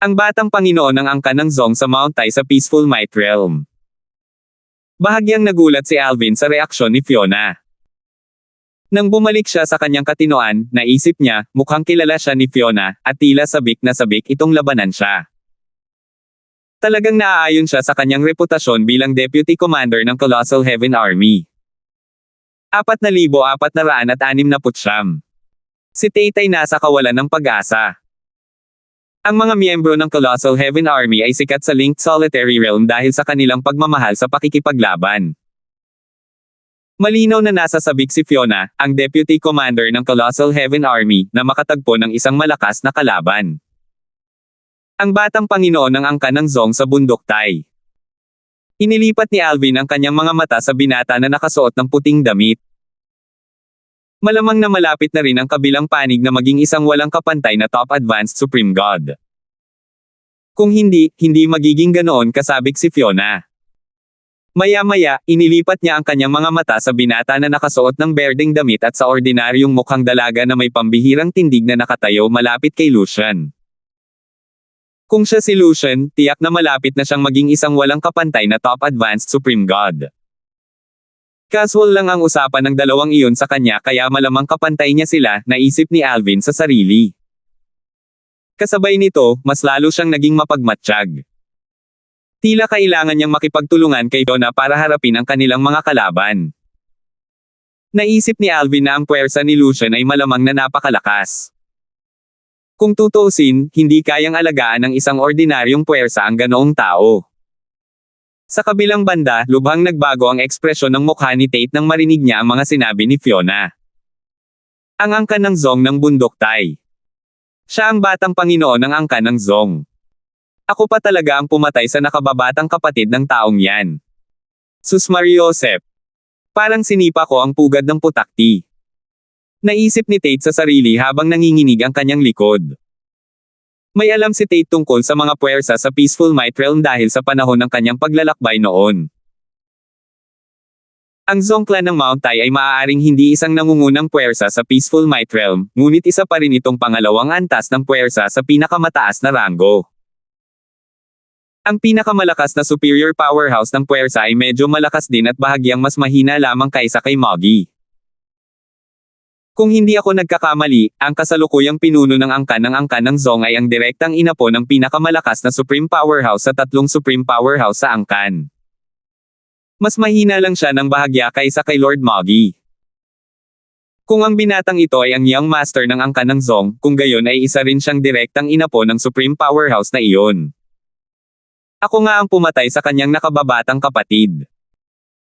Ang batang Panginoon ng angka ng Zong sa Mount Tai sa Peaceful Might Realm. Bahagyang nagulat si Alvin sa reaksyon ni Fiona. Nang bumalik siya sa kanyang katinoan, naisip niya, mukhang kilala siya ni Fiona, at tila sabik na sabik itong labanan siya. Talagang naaayon siya sa kanyang reputasyon bilang Deputy Commander ng Colossal Heaven Army. 4,469. Si Tate ay nasa kawalan ng pag-asa. Ang mga miyembro ng Colossal Heaven Army ay sikat sa Linked Solitary Realm dahil sa kanilang pagmamahal sa pakikipaglaban. Malinaw na nasa sabik si Fiona, ang Deputy Commander ng Colossal Heaven Army, na makatagpo ng isang malakas na kalaban. Ang batang Panginoon ng angka ng Zong sa bundok Tai. Inilipat ni Alvin ang kanyang mga mata sa binata na nakasuot ng puting damit. Malamang na malapit na rin ang kabilang panig na maging isang walang kapantay na top advanced Supreme God. Kung hindi, hindi magiging ganoon kasabik si Fiona. Maya-maya, inilipat niya ang kanyang mga mata sa binata na nakasuot ng berdeng damit at sa ordinaryong mukhang dalaga na may pambihirang tindig na nakatayo malapit kay Lucian. Kung siya si Lucian, tiyak na malapit na siyang maging isang walang kapantay na top advanced Supreme God. Casual lang ang usapan ng dalawang iyon sa kanya kaya malamang kapantay niya sila, naisip ni Alvin sa sarili. Kasabay nito, mas lalo siyang naging mapagmatsyag. Tila kailangan niyang makipagtulungan kay Fiona para harapin ang kanilang mga kalaban. Naisip ni Alvin na ang puwersa ni Lucian ay malamang na napakalakas. Kung tutuusin, hindi kayang alagaan ng isang ordinaryong puwersa ang ganoong tao. Sa kabilang banda, lubhang nagbago ang ekspresyon ng mukha ni Tate nang marinig niya ang mga sinabi ni Fiona. Ang angka ng Zong ng bundok Tai. Siya ang batang Panginoon ng angka ng Zong. Ako pa talaga ang pumatay sa nakababatang kapatid ng taong yan. Sus Mariosep. Parang sinipa ko ang pugad ng putakti. Naisip ni Tate sa sarili habang nanginginig ang kanyang likod. May alam si Tate tungkol sa mga puwersa sa Peaceful Might Realm dahil sa panahon ng kanyang paglalakbay noon. Ang Zong Clan ng Mount Tai ay maaaring hindi isang nangungunang puwersa sa Peaceful Might Realm, ngunit isa pa rin itong pangalawang antas ng puwersa sa pinakamataas na ranggo. Ang pinakamalakas na superior powerhouse ng puwersa ay medyo malakas din at bahagyang mas mahina lamang kaysa kay Moggy. Kung hindi ako nagkakamali, ang kasalukuyang pinuno ng angkan ng Zong ay ang direktang inapo ng pinakamalakas na supreme powerhouse sa tatlong supreme powerhouse sa angkan. Mas mahina lang siya ng bahagya kaysa kay Lord Moggy. Kung ang binatang ito ay ang young master ng angkan ng Zong, kung gayon ay isa rin siyang direktang inapo ng supreme powerhouse na iyon. Ako nga ang pumatay sa kanyang nakababatang kapatid.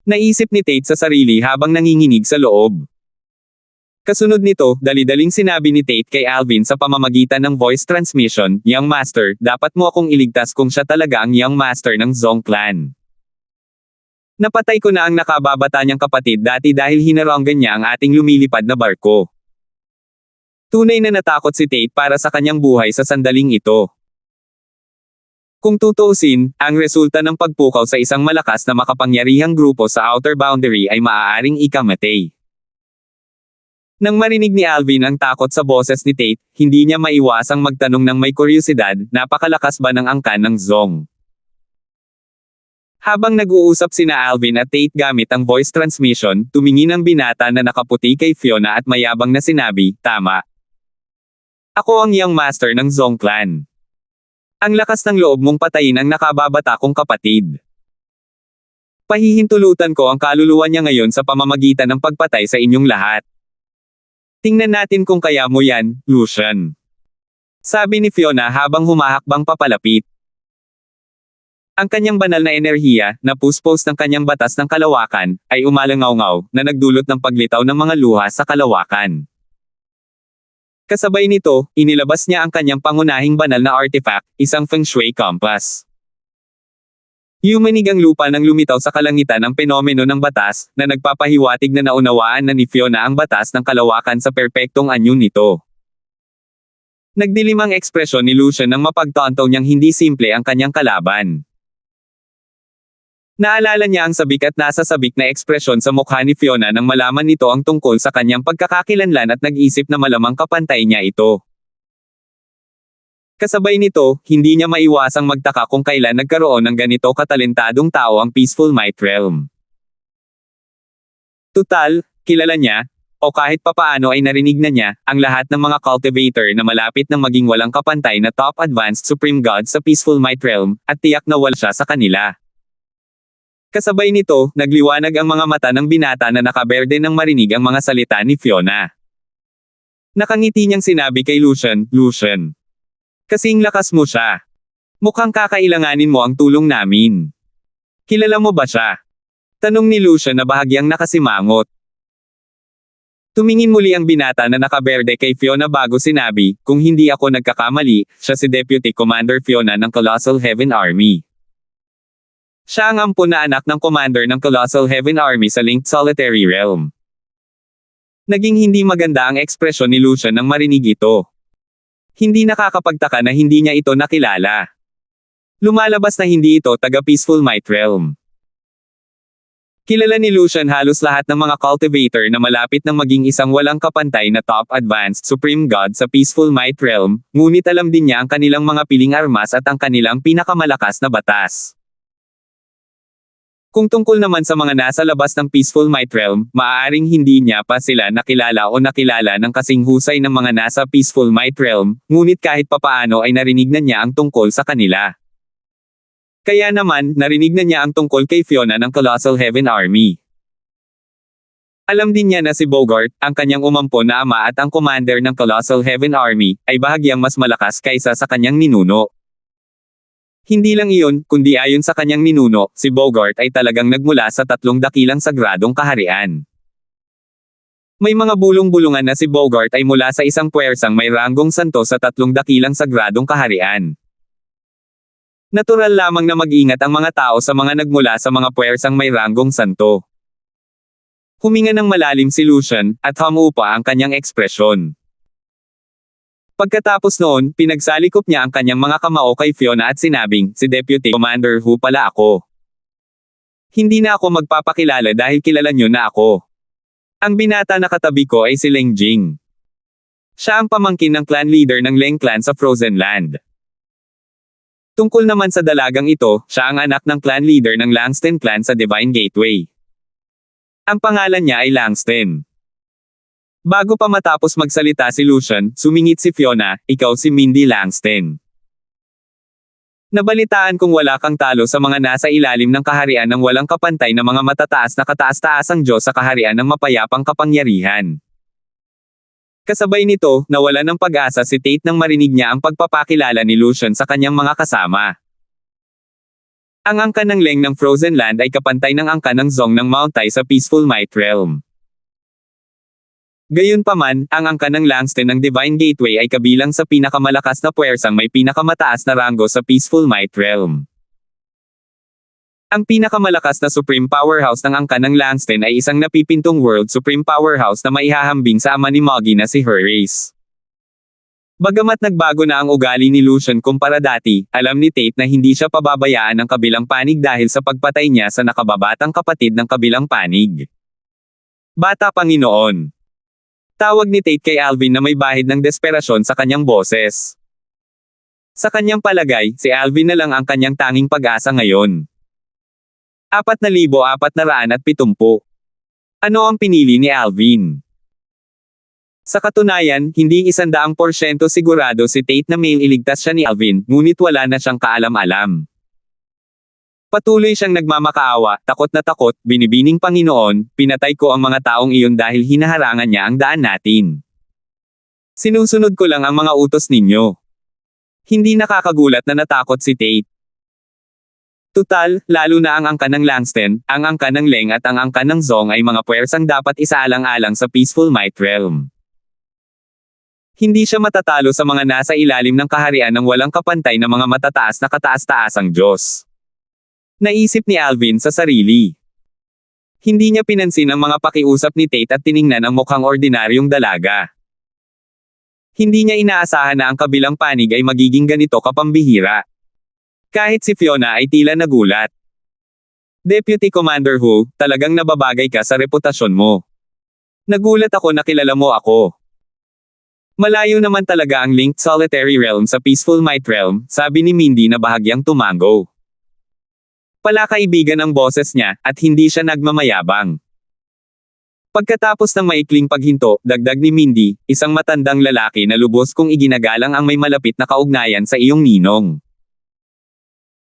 Naisip ni Tate sa sarili habang nanginginig sa loob. Kasunod nito, dali-daling sinabi ni Tate kay Alvin sa pamamagitan ng voice transmission, "Young Master, dapat mo akong iligtas kung siya talaga ang young master ng Zong Clan. Napatay ko na ang nakababata niyang kapatid dati dahil hinaranggan niya ang ating lumilipad na barko." Tunay na natakot si Tate para sa kanyang buhay sa sandaling ito. Kung tutuusin, ang resulta ng pagpukaw sa isang malakas na makapangyarihang grupo sa outer boundary ay maaaring ikamatay. Nang marinig ni Alvin ang takot sa boses ni Tate, hindi niya maiwasang magtanong ng may kuryosidad, napakalakas ba ng angkan ng Zong? Habang nag-uusap sina Alvin at Tate gamit ang voice transmission, tumingin ang binata na nakaputi kay Fiona at mayabang na sinabi, "Tama. Ako ang young master ng Zong Clan. Ang lakas ng loob mong patayin ang nakababata kong kapatid. Pahihintulutan ko ang kaluluwa niya ngayon sa pamamagitan ng pagpatay sa inyong lahat. Tingnan natin kung kaya mo yan, Lucian." Sabi ni Fiona habang humahakbang papalapit. Ang kanyang banal na enerhiya, na puspos ng kanyang batas ng kalawakan, ay umalangaw-ngaw, na nagdulot ng paglitaw ng mga luha sa kalawakan. Kasabay nito, inilabas niya ang kanyang pangunahing banal na artifact, isang feng shui compass. Yumanig ang lupa nang lumitaw sa kalangitan ang penomeno ng batas, na nagpapahiwatig na naunawaan na ni Fiona ang batas ng kalawakan sa perpektong anyo nito. Nagdilim ang ekspresyon ni Lucian nang mapagtanto niyang hindi simple ang kanyang kalaban. Naalala niya ang sabik at nasasabik na ekspresyon sa mukha ni Fiona nang malaman nito ang tungkol sa kanyang pagkakakilanlan at nag-isip na malamang kapantay niya ito. Kasabay nito, hindi niya maiwasang magtaka kung kailan nagkaroon ng ganito katalentadong tao ang Peaceful Might Realm. Tutal, kilala niya, o kahit papaano ay narinig na niya, ang lahat ng mga cultivator na malapit ng maging walang kapantay na top advanced supreme god sa Peaceful Might Realm, at tiyak na wala siya sa kanila. Kasabay nito, nagliwanag ang mga mata ng binata na nakaberde nang marinig ang mga salita ni Fiona. Nakangiti niyang sinabi kay Lucian, "Lucian, kasing lakas mo siya. Mukhang kakailanganin mo ang tulong namin. Kilala mo ba siya?" Tanong ni Lucian na bahagyang nakasimangot. Tumingin muli ang binata na nakaberde kay Fiona bago sinabi, "Kung hindi ako nagkakamali, siya si Deputy Commander Fiona ng Colossal Heaven Army. Siya ang ampun na anak ng commander ng Colossal Heaven Army sa Linked Solitary Realm." Naging hindi maganda ang ekspresyon ni Lucian nang marinig ito. Hindi nakakapagtaka na hindi niya ito nakilala. Lumalabas na hindi ito taga Peaceful Might Realm. Kilala ni Lucian halos lahat ng mga cultivator na malapit ng maging isang walang kapantay na top advanced supreme god sa Peaceful Might Realm, ngunit alam din niya ang kanilang mga piling armas at ang kanilang pinakamalakas na batas. Kung tungkol naman sa mga nasa labas ng Peaceful Might Realm, maaaring hindi niya pa sila nakilala o nakilala ng kasing husay ng mga nasa Peaceful Might Realm, ngunit kahit papaano ay narinig na niya ang tungkol sa kanila. Kaya naman, narinig na niya ang tungkol kay Fiona ng Colossal Heaven Army. Alam din niya na si Bogart, ang kanyang umampon na ama at ang commander ng Colossal Heaven Army, ay bahagyang mas malakas kaysa sa kanyang ninuno. Hindi lang iyon, kundi ayon sa kanyang ninuno, si Bogart ay talagang nagmula sa 3 dakilang sagradong kaharian. May mga bulong-bulungan na si Bogart ay mula sa isang puwersang may ranggong santo sa 3 dakilang sagradong kaharian. Natural lamang na mag-ingat ang mga tao sa mga nagmula sa mga puwersang may ranggong santo. Huminga ng malalim si Lucian, at humupa ang kanyang ekspresyon. Pagkatapos noon, pinagsalikop niya ang kanyang mga kamao kay Fiona at sinabing, si Deputy Commander Hu pala ako. Hindi na ako magpapakilala dahil kilala niyo na ako. Ang binata na katabi ko ay si Leng Jing. Siya ang pamangkin ng clan leader ng Leng clan sa Frozen Land. Tungkol naman sa dalagang ito, siya ang anak ng clan leader ng Langston clan sa Divine Gateway. Ang pangalan niya ay Langston. Bago pa matapos magsalita si Lucian, sumingit si Fiona, ikaw si Mindy Langston. Nabalitaan kong wala kang talo sa mga nasa ilalim ng kaharian ng walang kapantay na mga matataas na kataas-taasang Diyos sa kaharian ng mapayapang kapangyarihan. Kasabay nito, nawala ng pag-asa si Tate nang marinig niya ang pagpapakilala ni Lucian sa kanyang mga kasama. Ang angkan ng Leng ng Frozen Land ay kapantay ng angkan ng Zong ng Mount Tai sa Peaceful Might Realm. Gayunpaman, ang angkan ng Langston ng Divine Gateway ay kabilang sa pinakamalakas na puwersang may pinakamataas na ranggo sa Peaceful Might Realm. Ang pinakamalakas na Supreme Powerhouse ng angkan ng Langston ay isang napipintong World Supreme Powerhouse na maihahambing sa ama ni Moggy na si Herreys. Bagamat nagbago na ang ugali ni Lucian kumpara dati, alam ni Tate na hindi siya pababayaan ng kabilang panig dahil sa pagpatay niya sa nakababatang kapatid ng kabilang panig. Bata Panginoon. Tawag ni Tate kay Alvin na may bahid ng desperasyon sa kanyang boses. Sa kanyang palagay, si Alvin na lang ang kanyang tanging pag-asa ngayon. 4,470. Ano ang pinili ni Alvin? Sa katunayan, hindi 100% sigurado si Tate na may iligtas siya ni Alvin, ngunit wala na siyang kaalam-alam. Patuloy siyang nagmamakaawa, takot na takot, binibining Panginoon, pinatay ko ang mga taong iyon dahil hinaharangan niya ang daan natin. Sinusunod ko lang ang mga utos ninyo. Hindi nakakagulat na natakot si Tate. Tutal, lalo na ang angkan ng Langston, ang angkan ng Leng at ang angkan ng Zong ay mga puwersang dapat isaalang-alang sa Peaceful Might Realm. Hindi siya matatalo sa mga nasa ilalim ng kaharian ng walang kapantay na mga matataas na kataas-taasang Diyos. Naisip ni Alvin sa sarili. Hindi niya pinansin ang mga pakiusap ni Tate at tiningnan ang mukhang ordinaryong dalaga. Hindi niya inaasahan na ang kabilang panig ay magiging ganito kapambihira. Kahit si Fiona ay tila nagulat. Deputy Commander Hu, talagang nababagay ka sa reputasyon mo. Nagulat ako na kilala mo ako. Malayo naman talaga ang linked solitary realm sa Peaceful Might Realm, sabi ni Mindy na bahagyang tumango. Palakaibigan ang boses niya, at hindi siya nagmamayabang. Pagkatapos ng maikling paghinto, dagdag ni Mindy, isang matandang lalaki na lubos kong iginagalang ang may malapit na kaugnayan sa iyong ninong.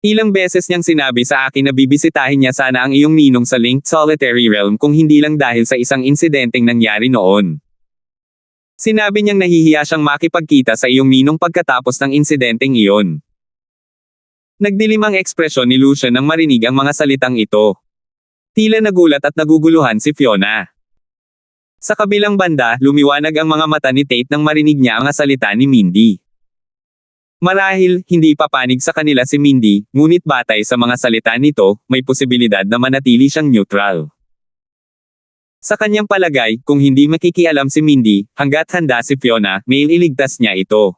Ilang beses niyang sinabi sa akin na bibisitahin niya sana ang iyong ninong sa linked solitary realm kung hindi lang dahil sa isang insidenteng nangyari noon. Sinabi niyang nahihiya siyang makipagkita sa iyong ninong pagkatapos ng insidenteng iyon. Nagdilim ang ekspresyon ni Lucian nang marinig ang mga salitang ito. Tila nagulat at naguguluhan si Fiona. Sa kabilang banda, lumiwanag ang mga mata ni Tate nang marinig niya ang mga salita ni Mindy. Marahil, hindi papanig sa kanila si Mindy, ngunit batay sa mga salita nito, may posibilidad na manatili siyang neutral. Sa kanyang palagay, kung hindi makikialam si Mindy, hangga't handa si Fiona, may iligtas niya ito.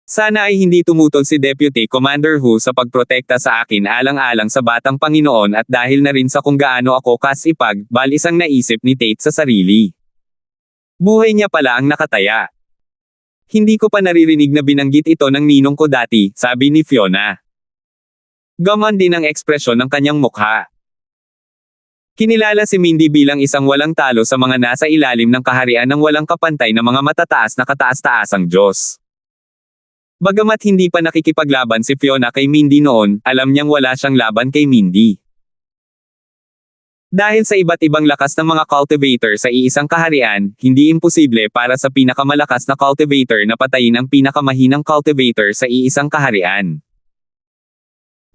Sana ay hindi tumutol si Deputy Commander Hu sa pagprotekta sa akin alang-alang sa batang Panginoon at dahil na rin sa kung gaano ako kasipag, isang naisip ni Tate sa sarili. Buhay niya pala ang nakataya. Hindi ko pa naririnig na binanggit ito ng ninong ko dati, sabi ni Fiona. Gaman din ang ekspresyon ng kanyang mukha. Kinilala si Mindy bilang isang walang talo sa mga nasa ilalim ng kaharian ng walang kapantay na mga matataas na kataas-taasang Diyos. Bagamat hindi pa nakikipaglaban si Fiona kay Mindy noon, alam niyang wala siyang laban kay Mindy. Dahil sa iba't ibang lakas ng mga cultivator sa iisang kaharian, hindi imposible para sa pinakamalakas na cultivator na patayin ang pinakamahinang cultivator sa iisang kaharian.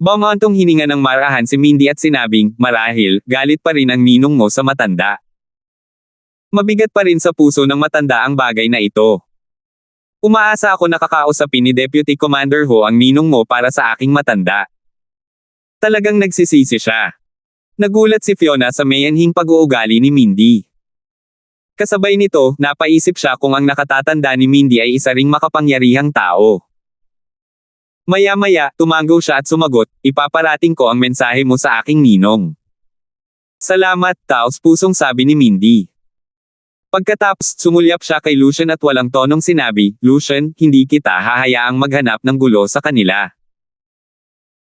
Bumantong hininga ng marahan si Mindy at sinabing, marahil, galit pa rin ang ninong mo sa matanda. Mabigat pa rin sa puso ng matanda ang bagay na ito. Umaasa ako nakakausapin ni Deputy Commander Ho ang ninong mo para sa aking matanda. Talagang nagsisisi siya. Nagulat si Fiona sa mayanhing pag-uugali ni Mindy. Kasabay nito, napaisip siya kung ang nakatatanda ni Mindy ay isa ring makapangyarihang tao. Maya-maya, tumango siya at sumagot, ipaparating ko ang mensahe mo sa aking ninong. Salamat, taos pusong sabi ni Mindy. Pagkatapos, sumulyap siya kay Lucian at walang tonong sinabi, Lucian, hindi kita hahayaang maghanap ng gulo sa kanila.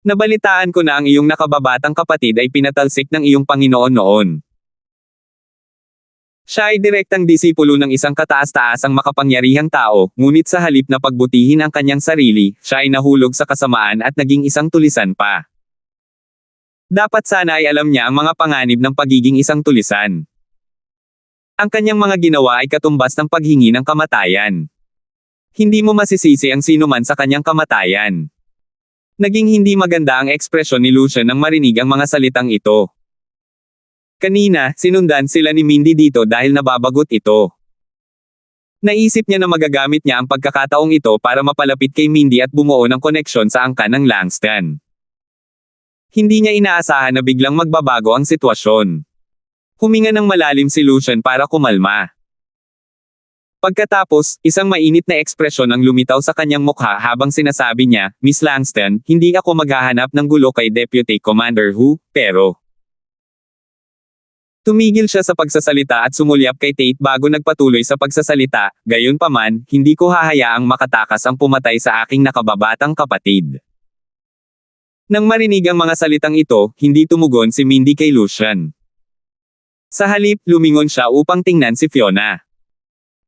Nabalitaan ko na ang iyong nakababatang kapatid ay pinatalsik ng iyong Panginoon noon. Siya ay direktang disipulo ng isang kataas-taasang makapangyarihang tao, ngunit sa halip na pagbutihin ang kanyang sarili, siya ay nahulog sa kasamaan at naging isang tulisan pa. Dapat sana ay alam niya ang mga panganib ng pagiging isang tulisan. Ang kanyang mga ginawa ay katumbas ng paghingi ng kamatayan. Hindi mo masisisi ang sinuman sa kanyang kamatayan. Naging hindi maganda ang ekspresyon ni Lucian nang marinig ang mga salitang ito. Kanina, sinundan sila ni Mindy dito dahil nababagot ito. Naisip niya na magagamit niya ang pagkakataong ito para mapalapit kay Mindy at bumuo ng koneksyon sa angkan ng Langston. Hindi niya inaasahan na biglang magbabago ang sitwasyon. Huminga ng malalim si Lucian para kumalma. Pagkatapos, isang mainit na ekspresyon ang lumitaw sa kanyang mukha habang sinasabi niya, Miss Langston, hindi ako maghahanap ng gulo kay Deputy Commander Hu, pero... Tumigil siya sa pagsasalita at sumulyap kay Tate bago nagpatuloy sa pagsasalita, gayunpaman, hindi ko hahayaang makatakas ang pumatay sa aking nakababatang kapatid. Nang marinig ang mga salitang ito, hindi tumugon si Mindy kay Lucian. Sa halip, lumingon siya upang tingnan si Fiona.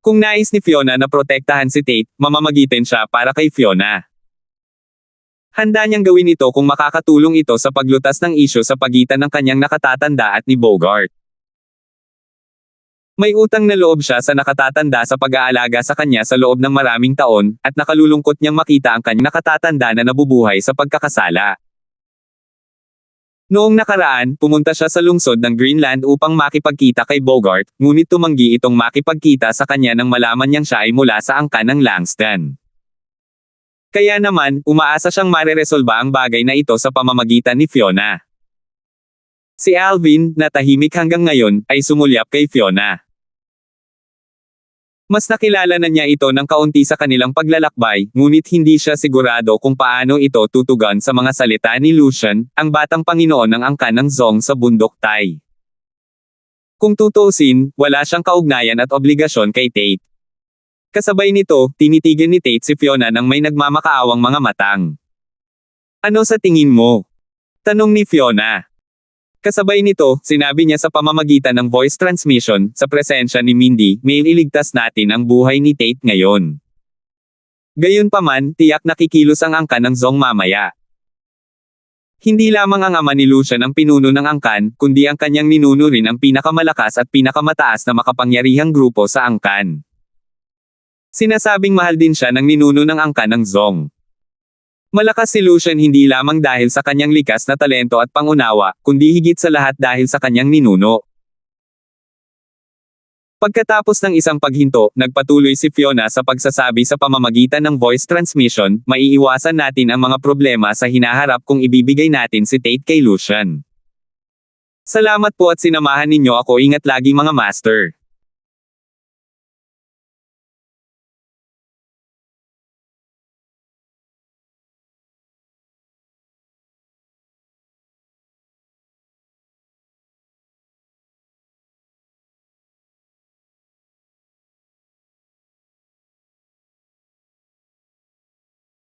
Kung nais ni Fiona na protektahan si Tate, mamamagitin siya para kay Fiona. Handa niyang gawin ito kung makakatulong ito sa paglutas ng isyu sa pagitan ng kanyang nakatatanda at ni Bogart. May utang na loob siya sa nakatatanda sa pag-aalaga sa kanya sa loob ng maraming taon, at nakalulungkot niyang makita ang kanyang nakatatanda na nabubuhay sa pagkakasala. Noong nakaraan, pumunta siya sa lungsod ng Greenland upang makipagkita kay Bogart, ngunit tumanggi itong makipagkita sa kanya nang malaman niyang siya ay mula sa angkan ng Langston. Kaya naman, umaasa siyang mareresolba ang bagay na ito sa pamamagitan ni Fiona. Si Alvin, na tahimik hanggang ngayon, ay sumulyap kay Fiona. Mas nakilala na niya ito ng kaunti sa kanilang paglalakbay, ngunit hindi siya sigurado kung paano ito tutugan sa mga salita ni Lucian, ang batang Panginoon ng angkan ng Zong sa bundok Tai. Kung tutuusin, wala siyang kaugnayan at obligasyon kay Tate. Kasabay nito, tinitigan ni Tate si Fiona nang may nagmamakaawang mga matang. Ano sa tingin mo? Tanong ni Fiona. Kasabay nito, sinabi niya sa pamamagitan ng voice transmission, sa presensya ni Mindy, may iligtas natin ang buhay ni Tate ngayon. Gayunpaman, tiyak nakikilos ang angkan ng Zong mamaya. Hindi lamang ang ama ni Lucian ang pinuno ng angkan, kundi ang kanyang ninuno rin ang pinakamalakas at pinakamataas na makapangyarihang grupo sa angkan. Sinasabing mahal din siya ng ninuno ng angkan ng Zong. Malakas si Lucian hindi lamang dahil sa kanyang likas na talento at pangunawa, kundi higit sa lahat dahil sa kanyang ninuno. Pagkatapos ng isang paghinto, nagpatuloy si Fiona sa pagsasabi sa pamamagitan ng voice transmission, maiiwasan natin ang mga problema sa hinaharap kung ibibigay natin si Tate kay Lucian. Salamat po at sinamahan ninyo ako, ingat lagi mga master.